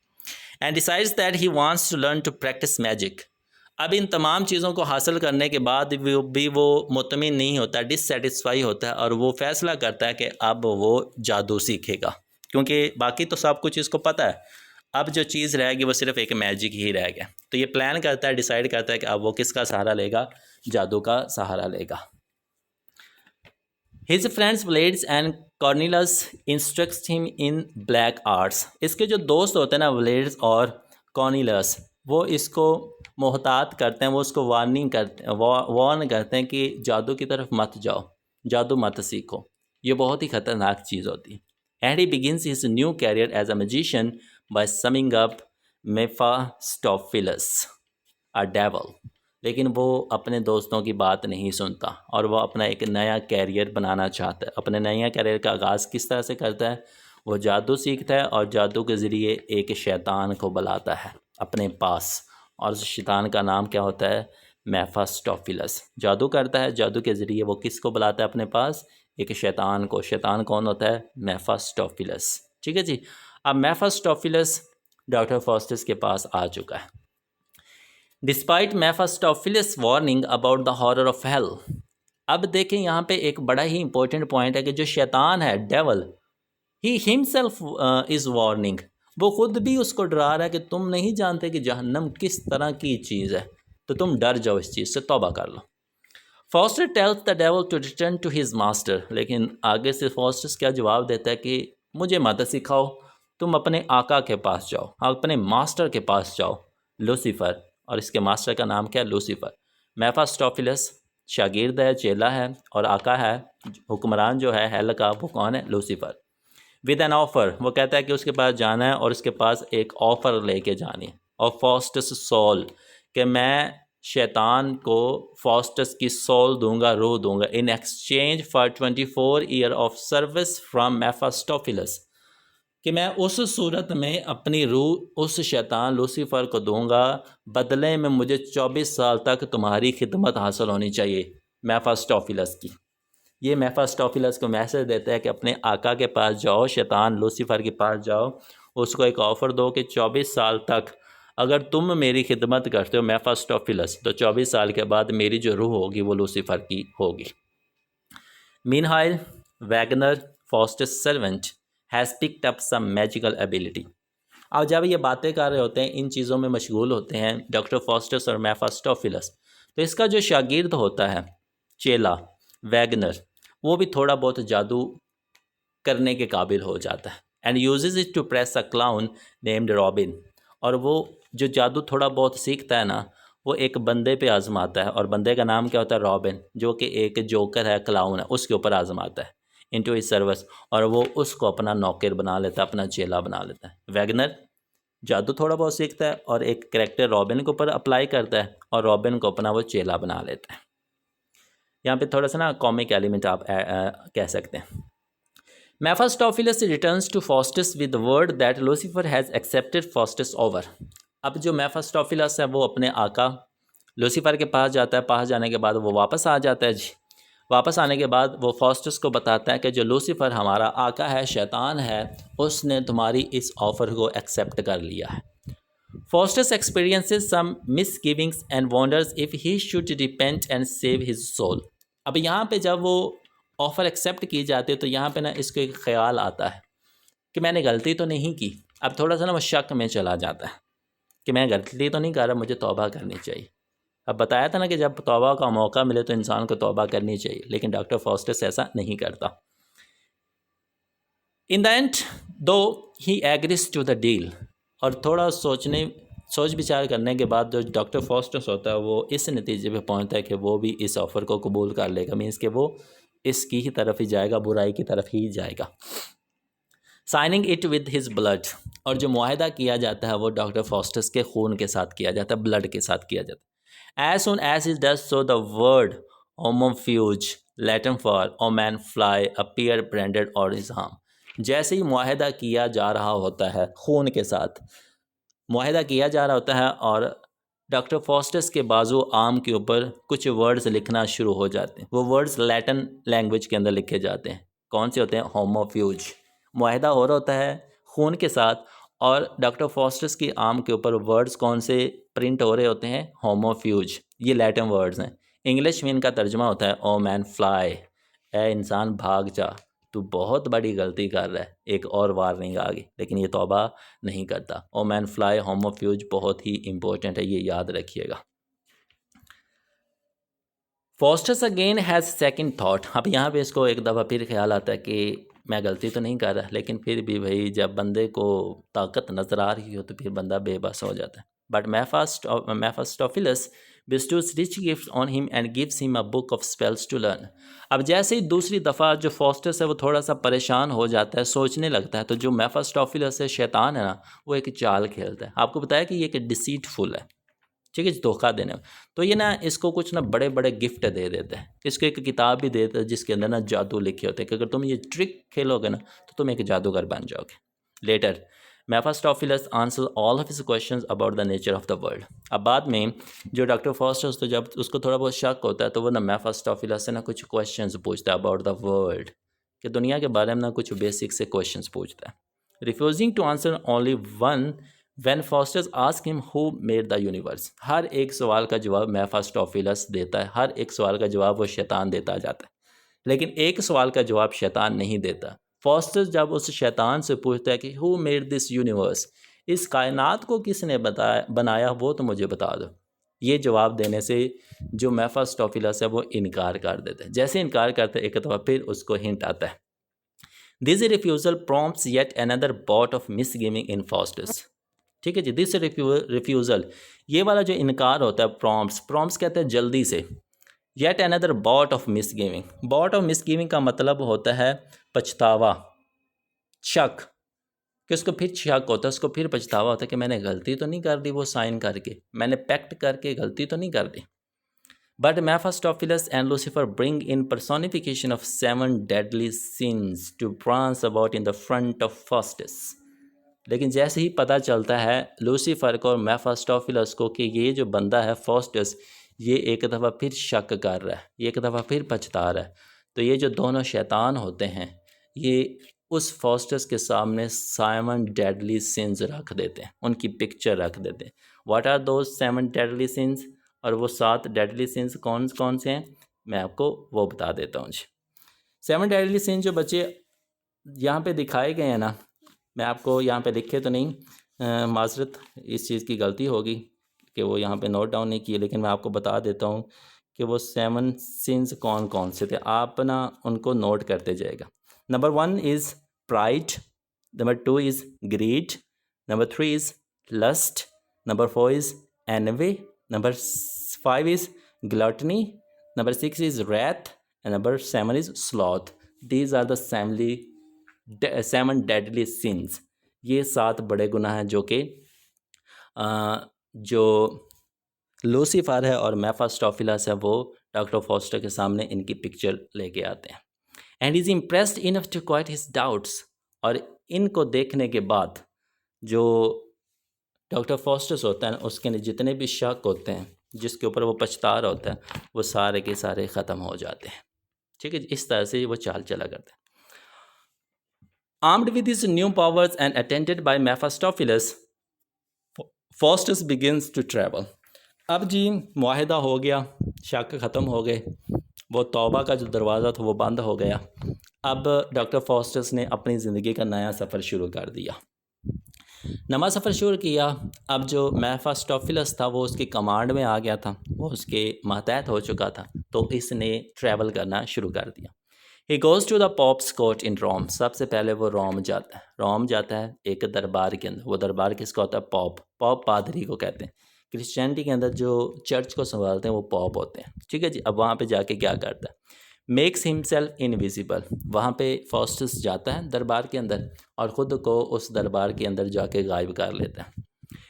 And decides that he wants to learn to practice magic. अब इन तमाम चीज़ों को हासिल करने के बाद भी वो मुतमिन नहीं होता, डिससेटिस्फाई होता है और वो फैसला करता है कि अब वो जादू सीखेगा, क्योंकि बाकी तो सब कुछ इसको पता है। अब जो चीज़ रहेगी वो सिर्फ एक मैजिक ही रह गया। तो ये प्लान करता है, डिसाइड करता है कि अब वो किसका सहारा लेगा, जादू का सहारा लेगा। His friends Blades and Cornelius instructs him in black arts. इसके जो दोस्त होते हैं ना, ब्लेड्स और कॉर्निलस, वो इसको मोहतात करते हैं, वो उसको वार्न करते हैं कि जादू की तरफ मत जाओ, जादू मत सीखो, ये बहुत ही ख़तरनाक चीज़ होती है। And he begins his new career as a magician by summing up Mephistopheles, a devil. लेकिन वो अपने दोस्तों की बात नहीं सुनता और वो अपना एक नया कैरियर बनाना चाहता है। अपने नया कैरियर का आगाज़ किस तरह से करता है, वो जादू सीखता है और जादू के ज़रिए एक शैतान को बुलाता है अपने पास, और उस शैतान का नाम क्या होता है, मेफिस्टोफेलस। जादू करता है, जादू के ज़रिए वो किसको बुलाता है अपने पास, एक शैतान को। शैतान कौन होता है, मेफिस्टोफेलस। ठीक है जी। अब मेफिस्टोफेलस डॉक्टर फॉस्टस के पास आ चुका है। Despite Mephistopheles warning about the horror of hell. अब देखें यहाँ पे एक बड़ा ही इंपॉर्टेंट पॉइंट है कि जो शैतान है, devil, he himself is warning, वो खुद भी उसको डरा रहा है कि तुम नहीं जानते कि जहन्नम किस तरह की चीज़ है, तो तुम डर जाओ इस चीज़ से, तौबा कर लो। Faustus tells the devil to return to his master, लेकिन आगे से फॉस्टर क्या जवाब देता है कि मुझे मत सिखाओ, तुम अपने आका के पास जाओ, अपने मास्टर के पास जाओ, लूसीफर, और इसके मास्टर का नाम क्या है, लूसीफर। मेफिस्टोफेलस शागिर्द है, चेला है, और आका है, हुक्मरान जो है हेल का, वो कौन है, लूसीफर। विद एन ऑफ़र, वो कहता है कि उसके पास जाना है और उसके पास एक ऑफ़र लेके जानी है, और फॉस्टस सोल, कि मैं शैतान को फॉस्टस की सोल दूंगा, रूह दूंगा, in exchange for 24 year of service from Mephistopheles, कि मैं उस सूरत में अपनी रूह उस शैतान लूसीफर को दूंगा, बदले में मुझे 24 साल तक तुम्हारी खिदमत हासिल होनी चाहिए मेफिस्टोफेलस की। ये मेफिस्टोफेलस को मैसेज देता है कि अपने आका के पास जाओ, शैतान लूसीफर के पास जाओ, उसको एक ऑफ़र दो कि 24 साल तक अगर तुम मेरी खिदमत करते हो मेफिस्टोफेलस, तो 24 साल के बाद मेरी जो रूह होगी वो लूसीफर की होगी। Meanwhile Wagner, Faustus servant, has picked up some magical ability. अब जब ये बातें कर रहे होते हैं, इन चीज़ों में मशगूल होते हैं डॉक्टर फॉस्टस और मेफिस्टोफेलस, तो इसका जो शागिर्द होता है, चेला वैगनर, वो भी थोड़ा बहुत जादू करने के काबिल हो जाता है। And uses it to press a clown named Robin, और वो जो जादू थोड़ा बहुत सीखता है ना, वो एक बंदे पे आजमाता है, और बंदे का नाम क्या होता है? रॉबिन, जो कि एक जोकर है, क्लाउन है, उसके ऊपर आजमाता है इनटू हिज सर्विस, और वो उसको अपना नौकर बना लेता है, अपना चेला बना लेता है। वैगनर जादू थोड़ा बहुत सीखता है और एक कैरेक्टर रॉबिन के ऊपर अप्लाई करता है, और रॉबिन को अपना वो चेला बना लेता है। यहाँ पे थोड़ा सा ना कॉमिक एलिमेंट आप कह सकते हैं। Mephistopheles returns to Faustus with word that Lucifer has accepted Faustus offer. अब जो मेफास्टोफिलस है वो अपने आका लूसीफर के पास जाता है। पास जाने के बाद वो वापस आ जाता है जी। वापस आने के बाद वो फास्टस को बताता है कि जो लूसीफर हमारा आका है, शैतान है, उसने तुम्हारी इस ऑफ़र को एक्सेप्ट कर लिया है। Faustus experiences some misgivings and wonders if he should repent and save his soul. अब यहाँ पे जब वो ऑफ़र एक्सेप्ट की जाती है तो यहाँ पे ना इसको एक ख्याल आता है कि मैंने गलती तो नहीं की। अब थोड़ा सा ना वो शक में चला जाता है कि मैं गलती तो नहीं कर रहा, मुझे तौबा करनी चाहिए। अब बताया था ना कि जब तौबा का मौका मिले तो इंसान को तौबा करनी चाहिए, लेकिन डॉक्टर फॉस्टस ऐसा नहीं करता। इन the end though he agrees to the deal, और थोड़ा सोच विचार करने के बाद जो डॉक्टर फॉस्टस होता है वो इस नतीजे पे पहुंचता है कि वो भी इस ऑफ़र को कबूल कर लेगा। मीन्स कि वो इसकी ही तरफ ही जाएगा, बुराई की तरफ ही जाएगा। Signing it with his blood, और जो मुआहदा किया जाता है वो डॉक्टर फॉस्टस के खून के साथ किया जाता है, ब्लड के साथ किया जाता है। As soon as is does so the word homo fuge Latin for o man fly appear branded और इज़हाम। जैसे ही मुआहदा किया जा रहा होता है, खून के साथ मुआहदा किया जा रहा होता है, और डॉक्टर फॉस्टस के बाजू आम के ऊपर कुछ वर्ड्स लिखना शुरू हो जाते हैं। वो वर्ड्स लैटिन लैंग्वेज के अंदर लिखे जाते हैं। कौन से होते हैं? होमोफ्यूज। मुआहदा हो रहा होता है खून के साथ, और डॉक्टर फॉस्टस की आम के ऊपर वर्ड्स कौन से प्रिंट हो रहे होते हैं? होमोफ्यूज। ये लैटिन वर्ड्स हैं। इंग्लिश में इनका तर्जमा होता है ओ मैन फ्लाई, ए इंसान भाग जा, तू बहुत बड़ी गलती कर रहा है। एक और वार्निंग आ गई, लेकिन ये तौबा नहीं करता। ओ मैन फ्लाई होमोफ्यूज बहुत ही इंपॉर्टेंट है, ये याद रखिएगा। Faustus again has second thought. अब यहाँ पे इसको एक दफ़ा फिर ख्याल आता है कि मैं गलती तो नहीं कर रहा, लेकिन फिर भी भाई जब बंदे को ताकत नज़र आ रही हो तो फिर बंदा बेबस हो जाता है। But Mephistopheles bestows rich gifts on him and gives him a book of spells to learn. अब जैसे ही दूसरी दफ़ा जो फॉस्टस है वो थोड़ा सा परेशान हो जाता है, सोचने लगता है, तो जो मेफास्टोफिलस है, शैतान है ना, वो एक चाल खेलता है। आपको बताया कि ये एक डिसीटफुल है, ठीक है, धोखा देने। तो ये ना इसको कुछ ना बड़े बड़े गिफ्ट दे देते हैं। इसको एक किताब भी देता है जिसके अंदर ना जादू लिखे होते हैं कि अगर तुम ये ट्रिक खेलोगे ना तो तुम एक जादूगर बन जाओगे। Later Mephistopheles answer all of his questions about the nature of the world. अब बाद में जो डॉक्टर फॉस्टस, तो जब उसको थोड़ा बहुत शक होता है तो वो ना मेफास्टोफिलस से ना कुछ क्वेश्चंस पूछता है अबाउट द वर्ल्ड, कि दुनिया के बारे में ना कुछ बेसिक से क्वेश्चंस पूछता है। Refusing to answer only one when Faustus ask him who made the universe. हर एक सवाल का जवाब मेफास्टोफिलस देता है, हर एक सवाल का जवाब वो शैतान देता जाता है, लेकिन एक सवाल का जवाब शैतान नहीं देता। फॉस्टस जब उस शैतान से पूछता है कि हु मेड दिस यूनिवर्स, इस कायनात को किसने बनाया, वो तो मुझे बता दो, ये जवाब देने से जो मेफास्टोफिलस है वो इनकार कर देता है। जैसे इनकार करता है एक दफ़ा फिर उसको हिंट आता है। This refusal prompts yet another bout of misgiving in Faustus. ठीक है जी, दिस रिफ्यूज़ल, ये वाला जो इनकार होता है, प्रॉम्प्ट्स कहते हैं जल्दी से। Yet another bout of misgiving. Bout of misgiving का मतलब होता है पछतावा, शक, कि उसको फिर शक होता है, उसको फिर पछतावा होता है कि मैंने गलती तो नहीं कर दी, वो साइन करके मैंने पैक्ट करके गलती तो नहीं कर दी। But Mephistopheles and Lucifer bring in personification of 7 deadly sins to prance about in the front of Faustus. लेकिन जैसे ही पता चलता है लूसीफर को और मेफास्टोफिलस को कि ये जो बंदा है फॉस्टस, ये एक दफ़ा फिर शक कर रहा है, ये एक दफ़ा फिर पछता रहा है, तो ये जो दोनों शैतान होते हैं ये उस फॉस्टस के सामने 7 डेडली सिंस रख देते हैं, उनकी पिक्चर रख देते हैं। What are those 7 deadly sins? और वो 7 डेडली सिंस कौन कौन से हैं, मैं आपको वो बता देता हूँ जी। 7 डेडली सिंस जो बच्चे यहाँ पे दिखाए गए हैं ना, मैं आपको यहाँ पे लिखे तो नहीं, माजरत, इस चीज़ की गलती होगी कि वो यहाँ पे नोट डाउन नहीं किए, लेकिन मैं आपको बता देता हूँ कि वो 7 सिंस कौन कौन से थे। आप ना उनको नोट करते जाएगा। Number 1 is pride, number 2 is greed, number 3 is lust, number 4 is envy, Number 5 is gluttony. Number 6 is wrath. And number 7 is sloth. These are the 7 deadly sins. ये 7 बड़े गुनाह हैं जो कि जो लूसीफर है और मेफास्टोफिलस है वो डॉक्टर फॉस्टर के सामने इनकी पिक्चर लेके आते हैं. And is impressed enough to quiet his doubts. और इनको देखने के बाद जो डॉक्टर फॉस्टर्स होता है उसके जितने भी शक होते हैं जिसके ऊपर वो पछता रहा होता है वो सारे के सारे ख़त्म हो जाते हैं. ठीक है, इस तरह से वो चाल चला करते हैं. Armed with his new powers and attended by Mephistopheles, Faustus begins to travel. अब जी मुआहिदा हो गया, शक ख़त्म हो गए, वो तौबा का जो दरवाज़ा था वो बंद हो गया. अब डॉक्टर फॉस्टर्स ने अपनी ज़िंदगी का नया सफ़र शुरू कर दिया, नवा सफ़र शुरू किया. अब जो मेफास्टोफिलस था वो उसकी कमांड में आ गया था, वो उसके मातहत हो चुका था, तो इसने ट्रैवल करना शुरू कर दिया. He goes to the Pope's court in Rome. सबसे पहले वो रोम जाता है एक दरबार के अंदर. वो दरबार किसका होता है? पॉप पादरी को कहते हैं. क्रिश्चियनिटी के अंदर जो चर्च को संभालते हैं वो पॉप होते हैं. ठीक है जी. अब वहाँ पे जाके क्या करता है? Makes himself invisible. वहाँ पे फॉस्टस जाता है दरबार के अंदर और ख़ुद को उस दरबार के अंदर जाके गायब कर लेता है.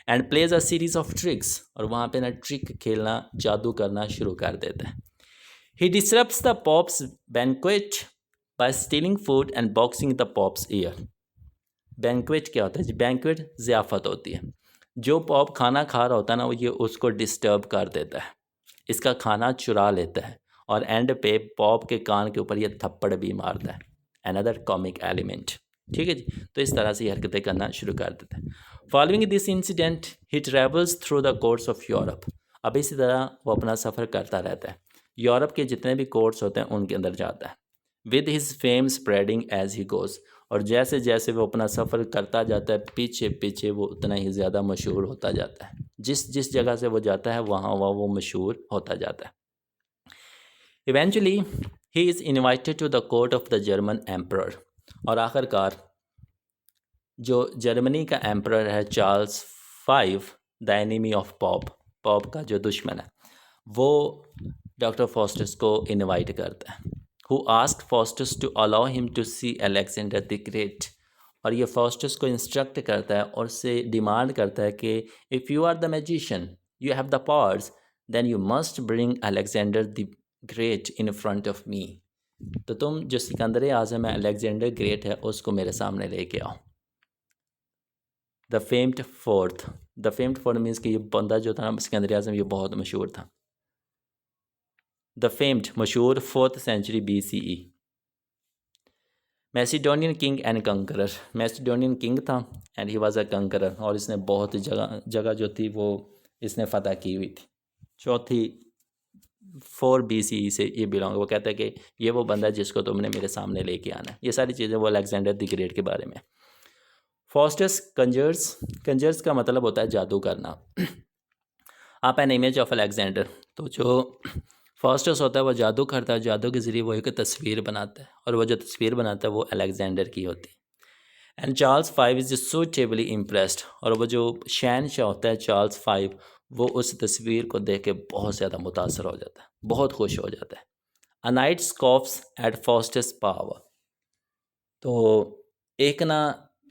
And plays a series of tricks. और वहाँ पे ना ट्रिक खेलना, जादू करना शुरू कर देता है. He disrupts the Pope's banquet by stealing food and boxing the Pope's ear. Banquet क्या होता है जी? बैंक्वेट ज़ियाफ़त होती है. जो पॉप खाना खा रहा होता है ना वो ये उसको डिस्टर्ब कर देता है, इसका खाना चुरा लेता है और एंड पे पॉप के कान के ऊपर ये थप्पड़ भी मारता है. Another comic element. ठीक है जी. तो इस तरह से हरकतें करना शुरू कर देता है. Following this incident he travels through the courts of Europe. अब इसी तरह वो अपना सफ़र करता रहता है, यूरोप के जितने भी कोर्ट्स होते हैं उनके अंदर जाता है. With his fame spreading as he goes. और जैसे जैसे वो अपना सफ़र करता जाता है पीछे पीछे वो उतना ही ज़्यादा मशहूर होता जाता है. जिस जिस जगह से वो जाता है वहाँ वो मशहूर होता जाता है. Eventually he is invited to the court of the German emperor. और आखिरकार जो जर्मनी का एम्परर है Charles 5, the enemy of pope का जो दुश्मन है, वो डॉक्टर फॉस्टर्स को इनवाइट करता है. Who asked Faustus to allow him to see Alexander the great. और ये फॉस्टर्स को इंस्ट्रक्ट करता है और से डिमांड करता है कि if you are the magician, you have the powers, then you must bring Alexander the great in front of me. तो तुम जो सिकंदर आज़म है, अलेक्जेंडर ग्रेट है, उसको मेरे सामने लेके आओ. द फेम्ड फोर्थ मीन्स कि ये बंदा जो था ना सिकंदर आज़म, ये बहुत मशहूर था. द फेम्ड मशहूर 4th century BCE. Macedonian king and conqueror. Macedonian king था and he was a conqueror. और इसने बहुत जगह जो थी वो इसने फ़तह की हुई थी. चौथी 4 BCE से ये बिलोंग. वो कहता है कि ये वो बंदा जिसको तुमने मेरे सामने लेके आना है. ये सारी चीज़ें वो अलेक्जेंडर द ग्रेट के बारे में. फॉस्टर्स कंजर्स का मतलब होता है जादू करना. आप एन इमेज ऑफ अलेक्जेंडर. तो जो फॉस्टर्स होता है वो जादू करता है, जादू के ज़रिए वो एक तस्वीर बनाता है और वो जो तस्वीर बनाता है वो अलेक्जेंडर की होती है. And Charles 5 is suitably impressed. और वो जो शहनशाह होता है चार्ल्स 5, वो उस तस्वीर को देख के बहुत ज़्यादा मुतासर हो जाता है, बहुत खुश हो जाता है. A knight scoffs at Faustus's power. तो एक ना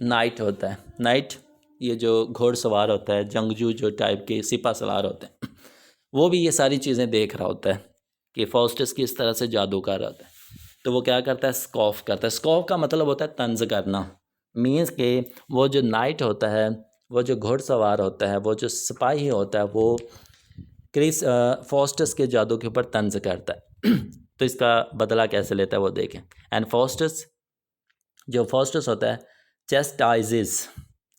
नाइट होता है, नाइट ये जो घोड़सवार होता है, जंगजू जो टाइप के सिपा सलार होते हैं, वो भी ये सारी चीज़ें देख रहा होता है कि फॉस्टर्स किस तरह से जादू कर रहा होता है. तो वो क्या करता है? स्कॉफ करता है. स्कॉफ का मतलब होता है तंज करना. मीन्स के वो जो नाइट होता है, वो जो घोड़सवार होता है, वो जो सिपाही होता है, वो फॉस्टर्स के जादू के ऊपर तंज करता है. तो इसका बदला कैसे लेता है वो देखें. एंड फॉस्टर्स होता है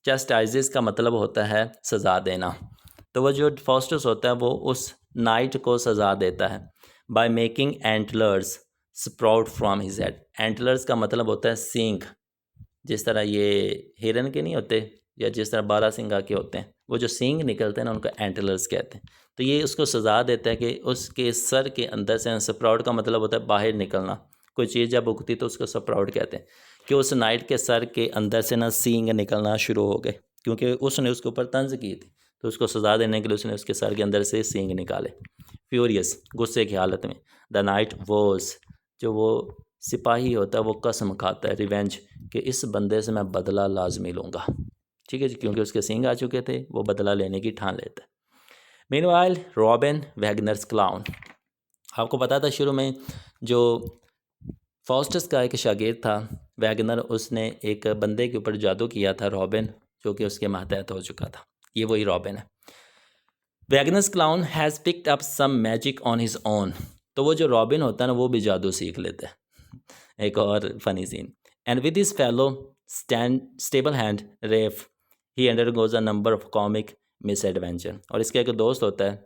चेस्टाइजेस का मतलब होता है सज़ा देना. तो वो जो फॉस्टर्स होता है वो उस नाइट को सज़ा देता है by making antlers sprout from his head. Antlers का मतलब होता है सींग. जिस तरह ये हिरन के नहीं होते या जिस तरह बारहसिंगा के होते हैं, वो जो सींग निकलते हैं ना उनको एंटलर्स कहते हैं. तो ये उसको सज़ा देता है कि उसके सर के अंदर से, स्प्राउट का मतलब होता है बाहर निकलना. कोई चीज़ जब उगती तो उसको स्प्राउट कहते हैं. कि उस नाइट के सर के अंदर से ना सींग निकलना शुरू हो गए क्योंकि उसने उसके ऊपर तंज की थी. तो उसको सज़ा देने के लिए उसने उसके सर के अंदर से सींग निकाले। फ्यूरियस, गुस्से की हालत में। द नाइट वॉज, जो वो सिपाही होता है वो कसम खाता है, रिवेंज, कि इस बंदे से मैं बदला लाजमी लूँगा। ठीक है जी, क्योंकि उसके सींग आ चुके थे, वो बदला लेने की ठान लेता है। मीनवाइल रॉबिन वैगनर्स क्लाउन, आपको पता था शुरू में जो फॉस्टस का एक शागिर्द था वैगनर, उसने एक बंदे के ऊपर जादू किया था, रॉबिन, जो कि उसके मातहत हो चुका था। ये वही रॉबिन है। Wagner's clown has picked up some magic on his own, तो वो जो रॉबिन होता है ना वो भी जादू सीख लेता है। एक और funny scene. And with his fellow stable hand Rafe he undergoes a number of comic misadventure, और इसका एक दोस्त होता है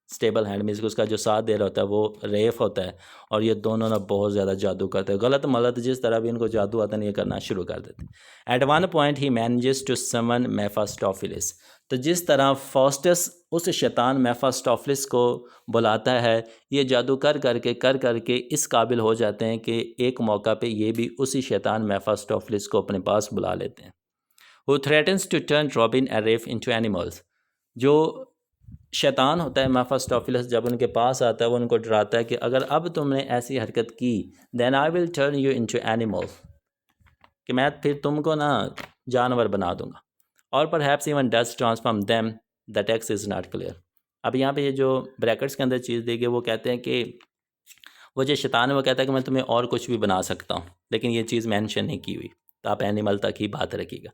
स्टेबल हैंड मीन्स उसका जो साथ दे रहा होता है वो रेफ होता है, और ये दोनों ना बहुत ज़्यादा जादू करते हैं, गलत मलत जिस तरह भी इनको जादू आता है ये करना शुरू कर देते हैं। At one point he manages to summon Mephistopheles, तो जिस तरह फॉस्टस उस शैतान मेफास्टोफिलिस को बुलाता है, ये जादू कर करके इस काबिल हो जाते हैं कि एक मौका पे ये भी उसी शैतान मेफास्टोफिलिस को अपने पास बुला लेते हैं। Who threatens to turn Robin and Rafe into animals, जो शैतान होता है मेफास्टोफिलस जब उनके पास आता है वो उनको डराता है कि अगर अब तुमने ऐसी हरकत की then I will turn you into animal, कि मैं फिर तुमको ना जानवर बना दूंगा। और perhaps even does transform them, the text is not clear. अब यहाँ पे ये जो ब्रैकेट्स के अंदर चीज़ दी गई वो कहते हैं कि वो जो शैतान है वो कहता है कि मैं तुम्हें और कुछ भी बना सकता हूँ, लेकिन ये चीज़ मेंशन नहीं की हुई, तो आप एनिमल तक ही बात रखिएगा।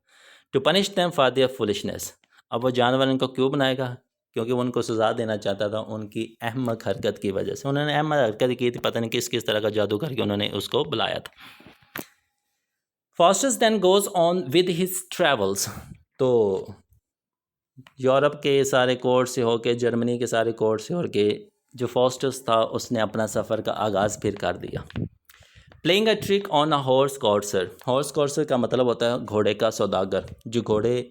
To punish them for their foolishness, अब वो जानवर इनको क्यों बनाएगा, क्योंकि वो उनको सज़ा देना चाहता था उनकी अहमक हरकत की वजह से। उन्होंने अहमक हरकत की थी, पता नहीं किस किस तरह का जादू करके उन्होंने उसको बुलाया था। Faustus then goes on with his travels, तो यूरोप के सारे कोर्ट से होके, जर्मनी के सारे कोर्ट से होके जो फॉस्टस था उसने अपना सफ़र का आगाज़ फिर कर दिया। Playing a trick on a horse Corsair, horse Corsair का मतलब होता है घोड़े का सौदागर, जो घोड़े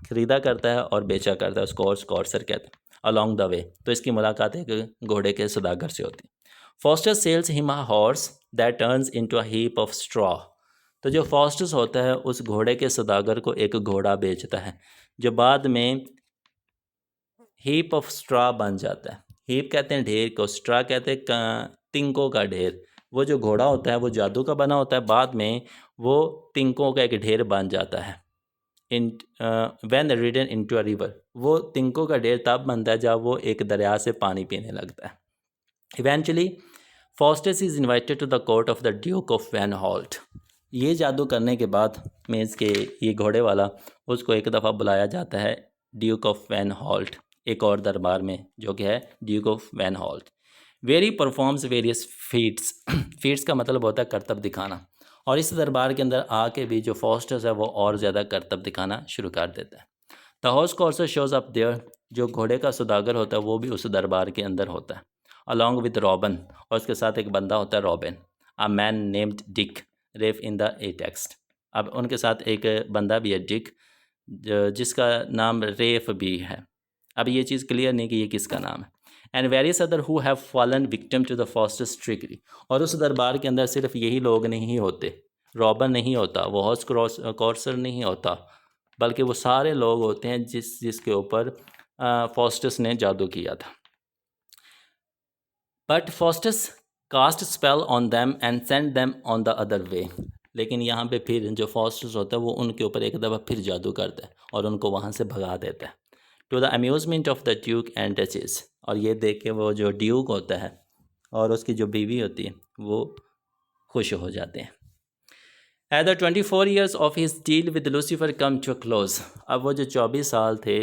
खरीदा करता है और बेचा करता है, उसको हॉर्स कॉर्सर कहते हैं। अलॉन्ग द वे, तो इसकी मुलाकात एक घोड़े के सौदागर से होती है। Faustus sells him a horse that turns into a heap of straw, तो जो फॉस्टस होता है उस घोड़े के सौदागर को एक घोड़ा बेचता है जो बाद में हीप ऑफ स्ट्रॉ बन जाता है। हीप कहते हैं ढेर को, स्ट्रॉ कहते हैं तिनकों का ढेर। वो जो घोड़ा होता है वो जादू का बना होता है, बाद में वो तिनकों का एक ढेर बन जाता है। In when ridden into a river, वो तिनकों का ढेर तब बनता है जब वो एक दरिया से पानी पीने लगता है। Eventually Faustus is invited to the court of the duke of Vanholt, ये जादू करने के बाद मीन्स के ये घोड़े वाला, उसको एक दफ़ा बुलाया जाता है ड्यूक ऑफ वैन हॉल्ट, एक और दरबार में जो कि है duke of Vanholt. Very performs various feats, feats का मतलब होता है करतब दिखाना, और इस दरबार के अंदर आके भी जो फॉस्टर्स है वो और ज़्यादा करतब दिखाना शुरू कर देता है। The horse courser shows up there, जो घोड़े का सौदागर होता है वो भी उस दरबार के अंदर होता है, अलॉन्ग विद रॉबिन, और उसके साथ एक बंदा होता है robin, a man named Dick ref in the A text. अब उनके साथ एक बंदा भी है डिक, जिसका नाम रेफ भी है। अब ये चीज़ क्लियर नहीं कि ये किसका नाम है। And various other who have fallen victim to the Faustus trickery, और उस दरबार के अंदर सिर्फ यही लोग नहीं होते, रॉबन नहीं होता, वो हॉर्स कॉर्सर नहीं होता, बल्कि वो सारे लोग होते हैं जिसके ऊपर फॉस्टस ने जादू किया था। But Faustus cast spell on them and send them on the other way, लेकिन यहाँ पे फिर जो फॉस्टस होता है वो उनके ऊपर एक दफ़ा फिर जादू करता है और उनको वहाँ से भगा देता है। To the amusement of the duke and duchess, और ये देख के वो जो ड्यूक होता है और उसकी जो बीवी होती है वो खुश हो जाते हैं। At the 24 years of his deal with Lucifer come to close, अब वो जो 24 साल थे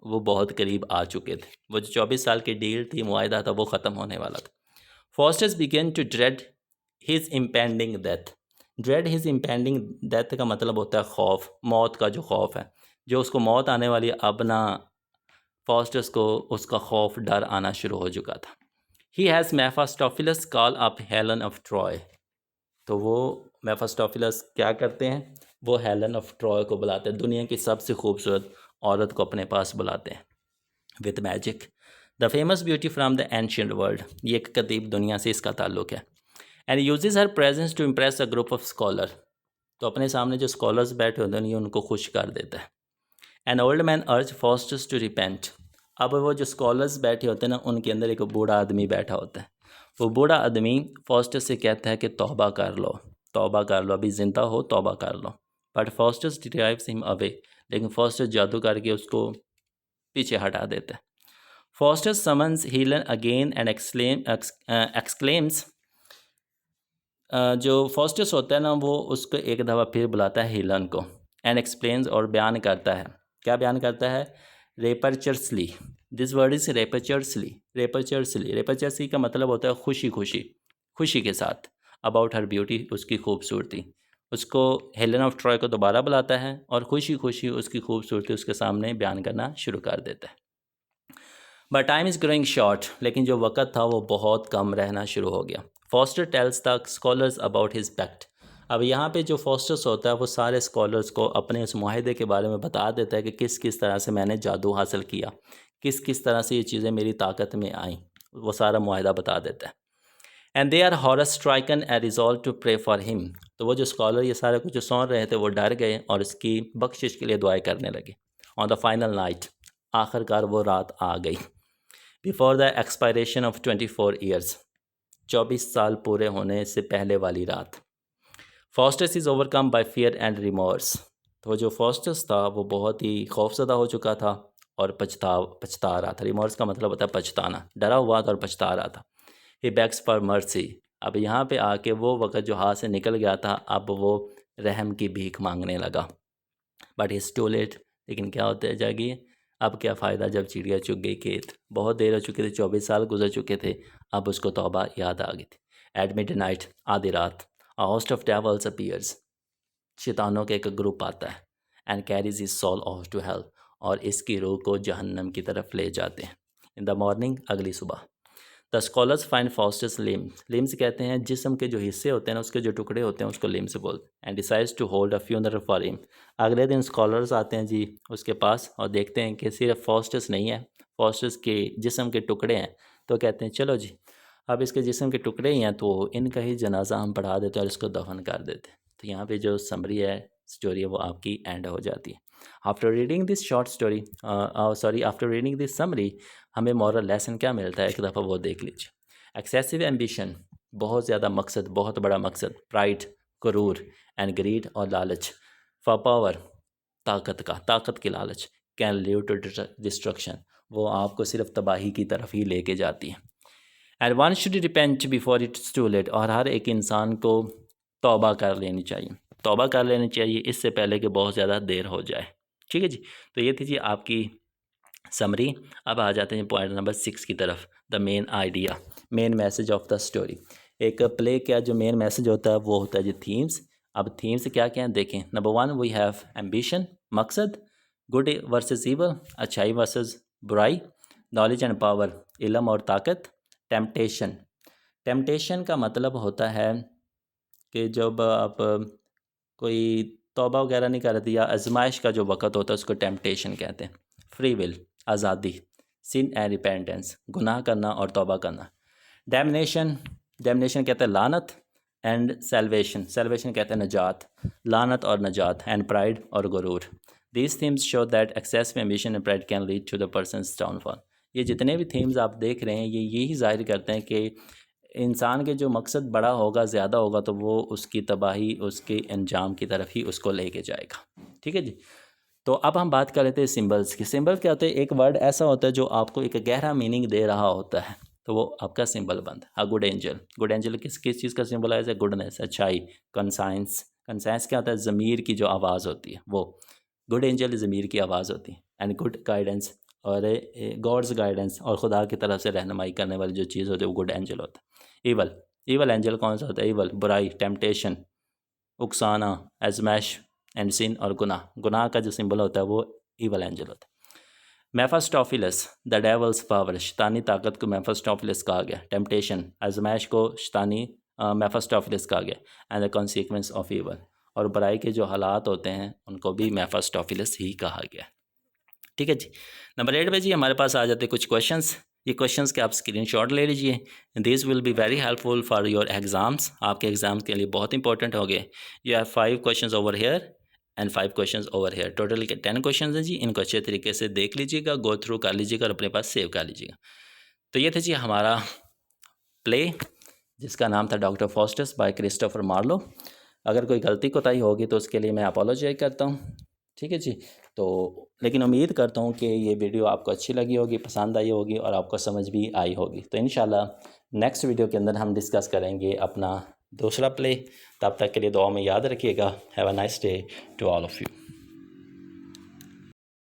वो बहुत करीब आ चुके थे, वो जो 24 साल की डील थी, मुआहदा था, वो ख़त्म होने वाला था। Faustus begin to dread his impending death, dread his impending death का मतलब होता है खौफ, मौत का जो खौफ है, जो उसको मौत आने वाली है, अब ना फॉस्टस को उसका खौफ डर आना शुरू हो चुका था। He has Mephistopheles call up Helen of Troy, तो वो मेफास्टोफिलस क्या करते हैं, वो हेलन ऑफ ट्रॉय को बुलाते हैं, दुनिया की सबसे खूबसूरत औरत को अपने पास बुलाते हैं with magic, the famous beauty from the ancient world, ये एक कदीम दुनिया से इसका ताल्लुक है। And uses her presence to impress a group of scholar, तो अपने सामने जो स्कॉलर्स बैठे होते हैं उनको खुश कर देता है। एन ओल्ड मैन अर्ज फॉस्टस टू रिपेंट। अब वो जो स्कॉलर्स बैठे होते हैं ना, उनके अंदर एक बूढ़ा आदमी बैठा होता है। वो बूढ़ा आदमी फॉस्टस से कहता है कि तौबा कर लो, तौबा कर लो, अभी ज़िंदा हो, तौबा कर लो। But Faustus drives him away, लेकिन फॉस्टस जादू करके उसको पीछे हटा देता है। Faustus summons Helen again and exclaims, जो फॉस्टस होता है ना, वो उसको एक दफ़ा फिर बुलाता है हीलन को, एंड एक्सप्लेन्स, और बयान करता है। क्या बयान करता है? रेपर्चर्सली, दिस वर्ड इज़ रेपर्चर्सली। रेपर्चर्सली, रेपर्चर्सली का मतलब होता है खुशी खुशी, खुशी के साथ। अबाउट हर ब्यूटी, उसकी खूबसूरती। उसको हेलन ऑफ ट्रॉय को दोबारा बुलाता है और खुशी खुशी उसकी खूबसूरती उसके सामने बयान करना शुरू कर देता है। But time is growing short, लेकिन जो वक़्त था वो बहुत कम रहना शुरू हो गया। Faustus tells the scholars about his pact. अब यहाँ पे जो फॉस्टर्स होता है वो सारे स्कॉलर्स को अपने उस मुआहदे के बारे में बता देता है कि किस किस तरह से मैंने जादू हासिल किया, किस किस तरह से ये चीज़ें मेरी ताकत में आईं, वो सारा मुआहदा बता देता है। And they are horror stricken and resolve to pray for him. तो वो जो स्कॉलर ये सारे कुछ जो सुन रहे थे वो डर गए और इसकी बख्शिश के लिए दुआएं करने लगे। ऑन द फाइनल नाइट, आखिरकार वो रात आ गई। Before the expiration of 24 years, 24 साल पूरे होने से पहले वाली रात। Faustus is overcome bye fear and remorse. तो जो फॉस्टस था वो बहुत ही खौफजदा हो चुका था और पछता रहा था। रिमोर्स का मतलब होता है पछताना, डरा हुआ था और पछता रहा था। ही बैक्स फॉर मर्सी। अब यहाँ पे आके वो वक़्त जो हाथ से निकल गया था, अब वो रहम की भीख मांगने लगा। बट इज़ टू लेट, लेकिन क्या होता है जागिए, अब क्या फ़ायदा जब चिड़िया चुग गई खेत। बहुत देर हो चुकी थी, 24 साल गुजर चुके थे, अब उसको तौबा याद आ गई थी। एट मिडनाइट, आधी रात, a host of devils appears, शैतानों का एक ग्रुप आता है, and carries his soul off to hell, और इसकी रूह को जहन्नम की तरफ ले जाते हैं। इन द मॉर्निंग, अगली सुबह, the scholars find Faustus limbs. Limbs कहते हैं जिस्म के जो हिस्से होते हैं ना, उसके जो टुकड़े होते हैं उसको लिम्स बोलते हैं। And decides to hold a funeral for him. अगले दिन स्कॉलर्स आते हैं जी उसके पास और देखते हैं कि सिर्फ फॉस्टस नहीं है, फॉस्टस के जिस्म के टुकड़े हैं। तो कहते हैं चलो जी, अब इसके जिस्म के टुकड़े ही हैं तो इनका ही जनाजा हम पढ़ा देते हैं और इसको दफन कर देते हैं। तो यहाँ पे जो समरी है, स्टोरी है, वो आपकी एंड हो जाती है। After reading this short story, after reading this summary, हमें मॉरल लेसन क्या मिलता है, एक दफ़ा वो देख लीजिए। एक्सेसिव एम्बिशन, बहुत ज़्यादा मकसद, बहुत बड़ा मकसद। प्राइड, गुरूर, एंड ग्रीड, और लालच। फॉर पावर, ताकत की लालच। कैन लीड टू डिस्ट्रक्शन, वो आपको सिर्फ तबाही की तरफ ही लेके जाती है। And one should repent before it's too late, और हर एक इंसान को तौबा कर लेनी चाहिए, तौबा कर लेनी चाहिए इससे पहले कि बहुत ज़्यादा देर हो जाए। ठीक है जी, तो ये थी जी आपकी समरी। अब आ जाते हैं पॉइंट नंबर 6 की तरफ, the main idea, main message of the story. एक प्ले का जो मेन मैसेज होता है वो होता है जी थीम्स। अब थीम्स क्या क्या हैं देखें। नंबर 1, वी हैव एम्बिशन, मकसद। गुड वर्सेस ईवल, अच्छाई वर्सेस बुराई। नॉलेज एंड पावर, इल्म और ताकत। टेम्पटेशन, टेम्पटेशन का मतलब होता है कि जब आप कोई तौबा वगैरह नहीं कर रहे या आजमाइश का जो वक़्त होता है उसको टेम्पटेशन कहते हैं। फ्री विल, आज़ादी। सिन एंड रिपेंटेंस, गुनाह करना और तौबा करना। डैमनेशन, डैमनेशन कहते हैं लानत। एंड सेल्वेशन, सेल्वेशन कहते हैं नजात, लानत और नजात। एंड प्राइड और गुरूर। These themes show that excessive ambition and pride can lead to the person's downfall. ये जितने भी थीम्स आप देख रहे हैं ये यही ज़ाहिर करते हैं कि इंसान के जो मकसद बड़ा होगा, ज़्यादा होगा, तो वो उसकी तबाही उसके अंजाम की तरफ ही उसको लेके जाएगा। ठीक है जी। तो अब हम बात कर लेते हैं सिंबल्स की। सिंबल क्या होते हैं? एक वर्ड ऐसा होता है जो आपको एक गहरा मीनिंग दे रहा होता है, तो वो आपका सिंबल बनता है। गुड एंजल, गुड एंजल किस किस चीज़ का सिंबलाइज है? गुडनेस, अच्छाई। कंसाइंस, कंसाइंस क्या होता है? ज़मीर की जो आवाज़ होती है वो। गुड एंजल ज़मीर की आवाज़ होती है। एंड गुड गाइडेंस, और गॉड्स गाइडेंस, और खुदा की तरफ से रहनुमाई करने वाली जो चीज़ होती है वो गुड एंजल होता है। ईवल, ईवल एंजल कौन सा होता है? ईवल, बुराई, टेम्पटेशन, उकसाना, एजमैश एंड सिन, और गुनाह। गुनाह का जो सिंबल होता है वो ईवल एंजल होता है। मेफास्टोफिलस, द डेवल्स पावर, शैतानी ताकत को मेफास्टोफिलस कहा गया। टेम्पटेशन, आजमाइश को शैतानी मेफास्टोफिलस कहा गया। And the consequence of evil, और बुराई के जो हालात होते हैं उनको भी मेफास्टोफिलस ही कहा गया। ठीक है जी। नंबर 8 पे जी हमारे पास आ जाते कुछ क्वेश्चंस। ये क्वेश्चंस के आप स्क्रीनशॉट ले लीजिए। This will be very helpful for your exams, आपके एग्जाम्स के लिए बहुत इंपॉर्टेंट हो गए। You have 5 questions over here and 5 questions over here. Total के 10 क्वेश्चंस हैं जी। इनको अच्छे तरीके से देख लीजिएगा, गो थ्रू कर लीजिएगा और अपने पास सेव कर लीजिएगा। तो ये थे जी हमारा प्ले, जिसका नाम था Doctor Faustus by Christopher Marlowe. अगर कोई गलती कोताही होगी तो उसके लिए मैं अपोलोजाइज करता हूँ, ठीक है जी। तो लेकिन उम्मीद करता हूँ कि ये वीडियो आपको अच्छी लगी होगी, पसंद आई होगी और आपको समझ भी आई होगी। तो इंशाल्लाह नेक्स्ट वीडियो के अंदर हम डिस्कस करेंगे अपना दूसरा प्ले। तब तक के लिए दुआ में याद रखिएगा। Have a nice day to all of you.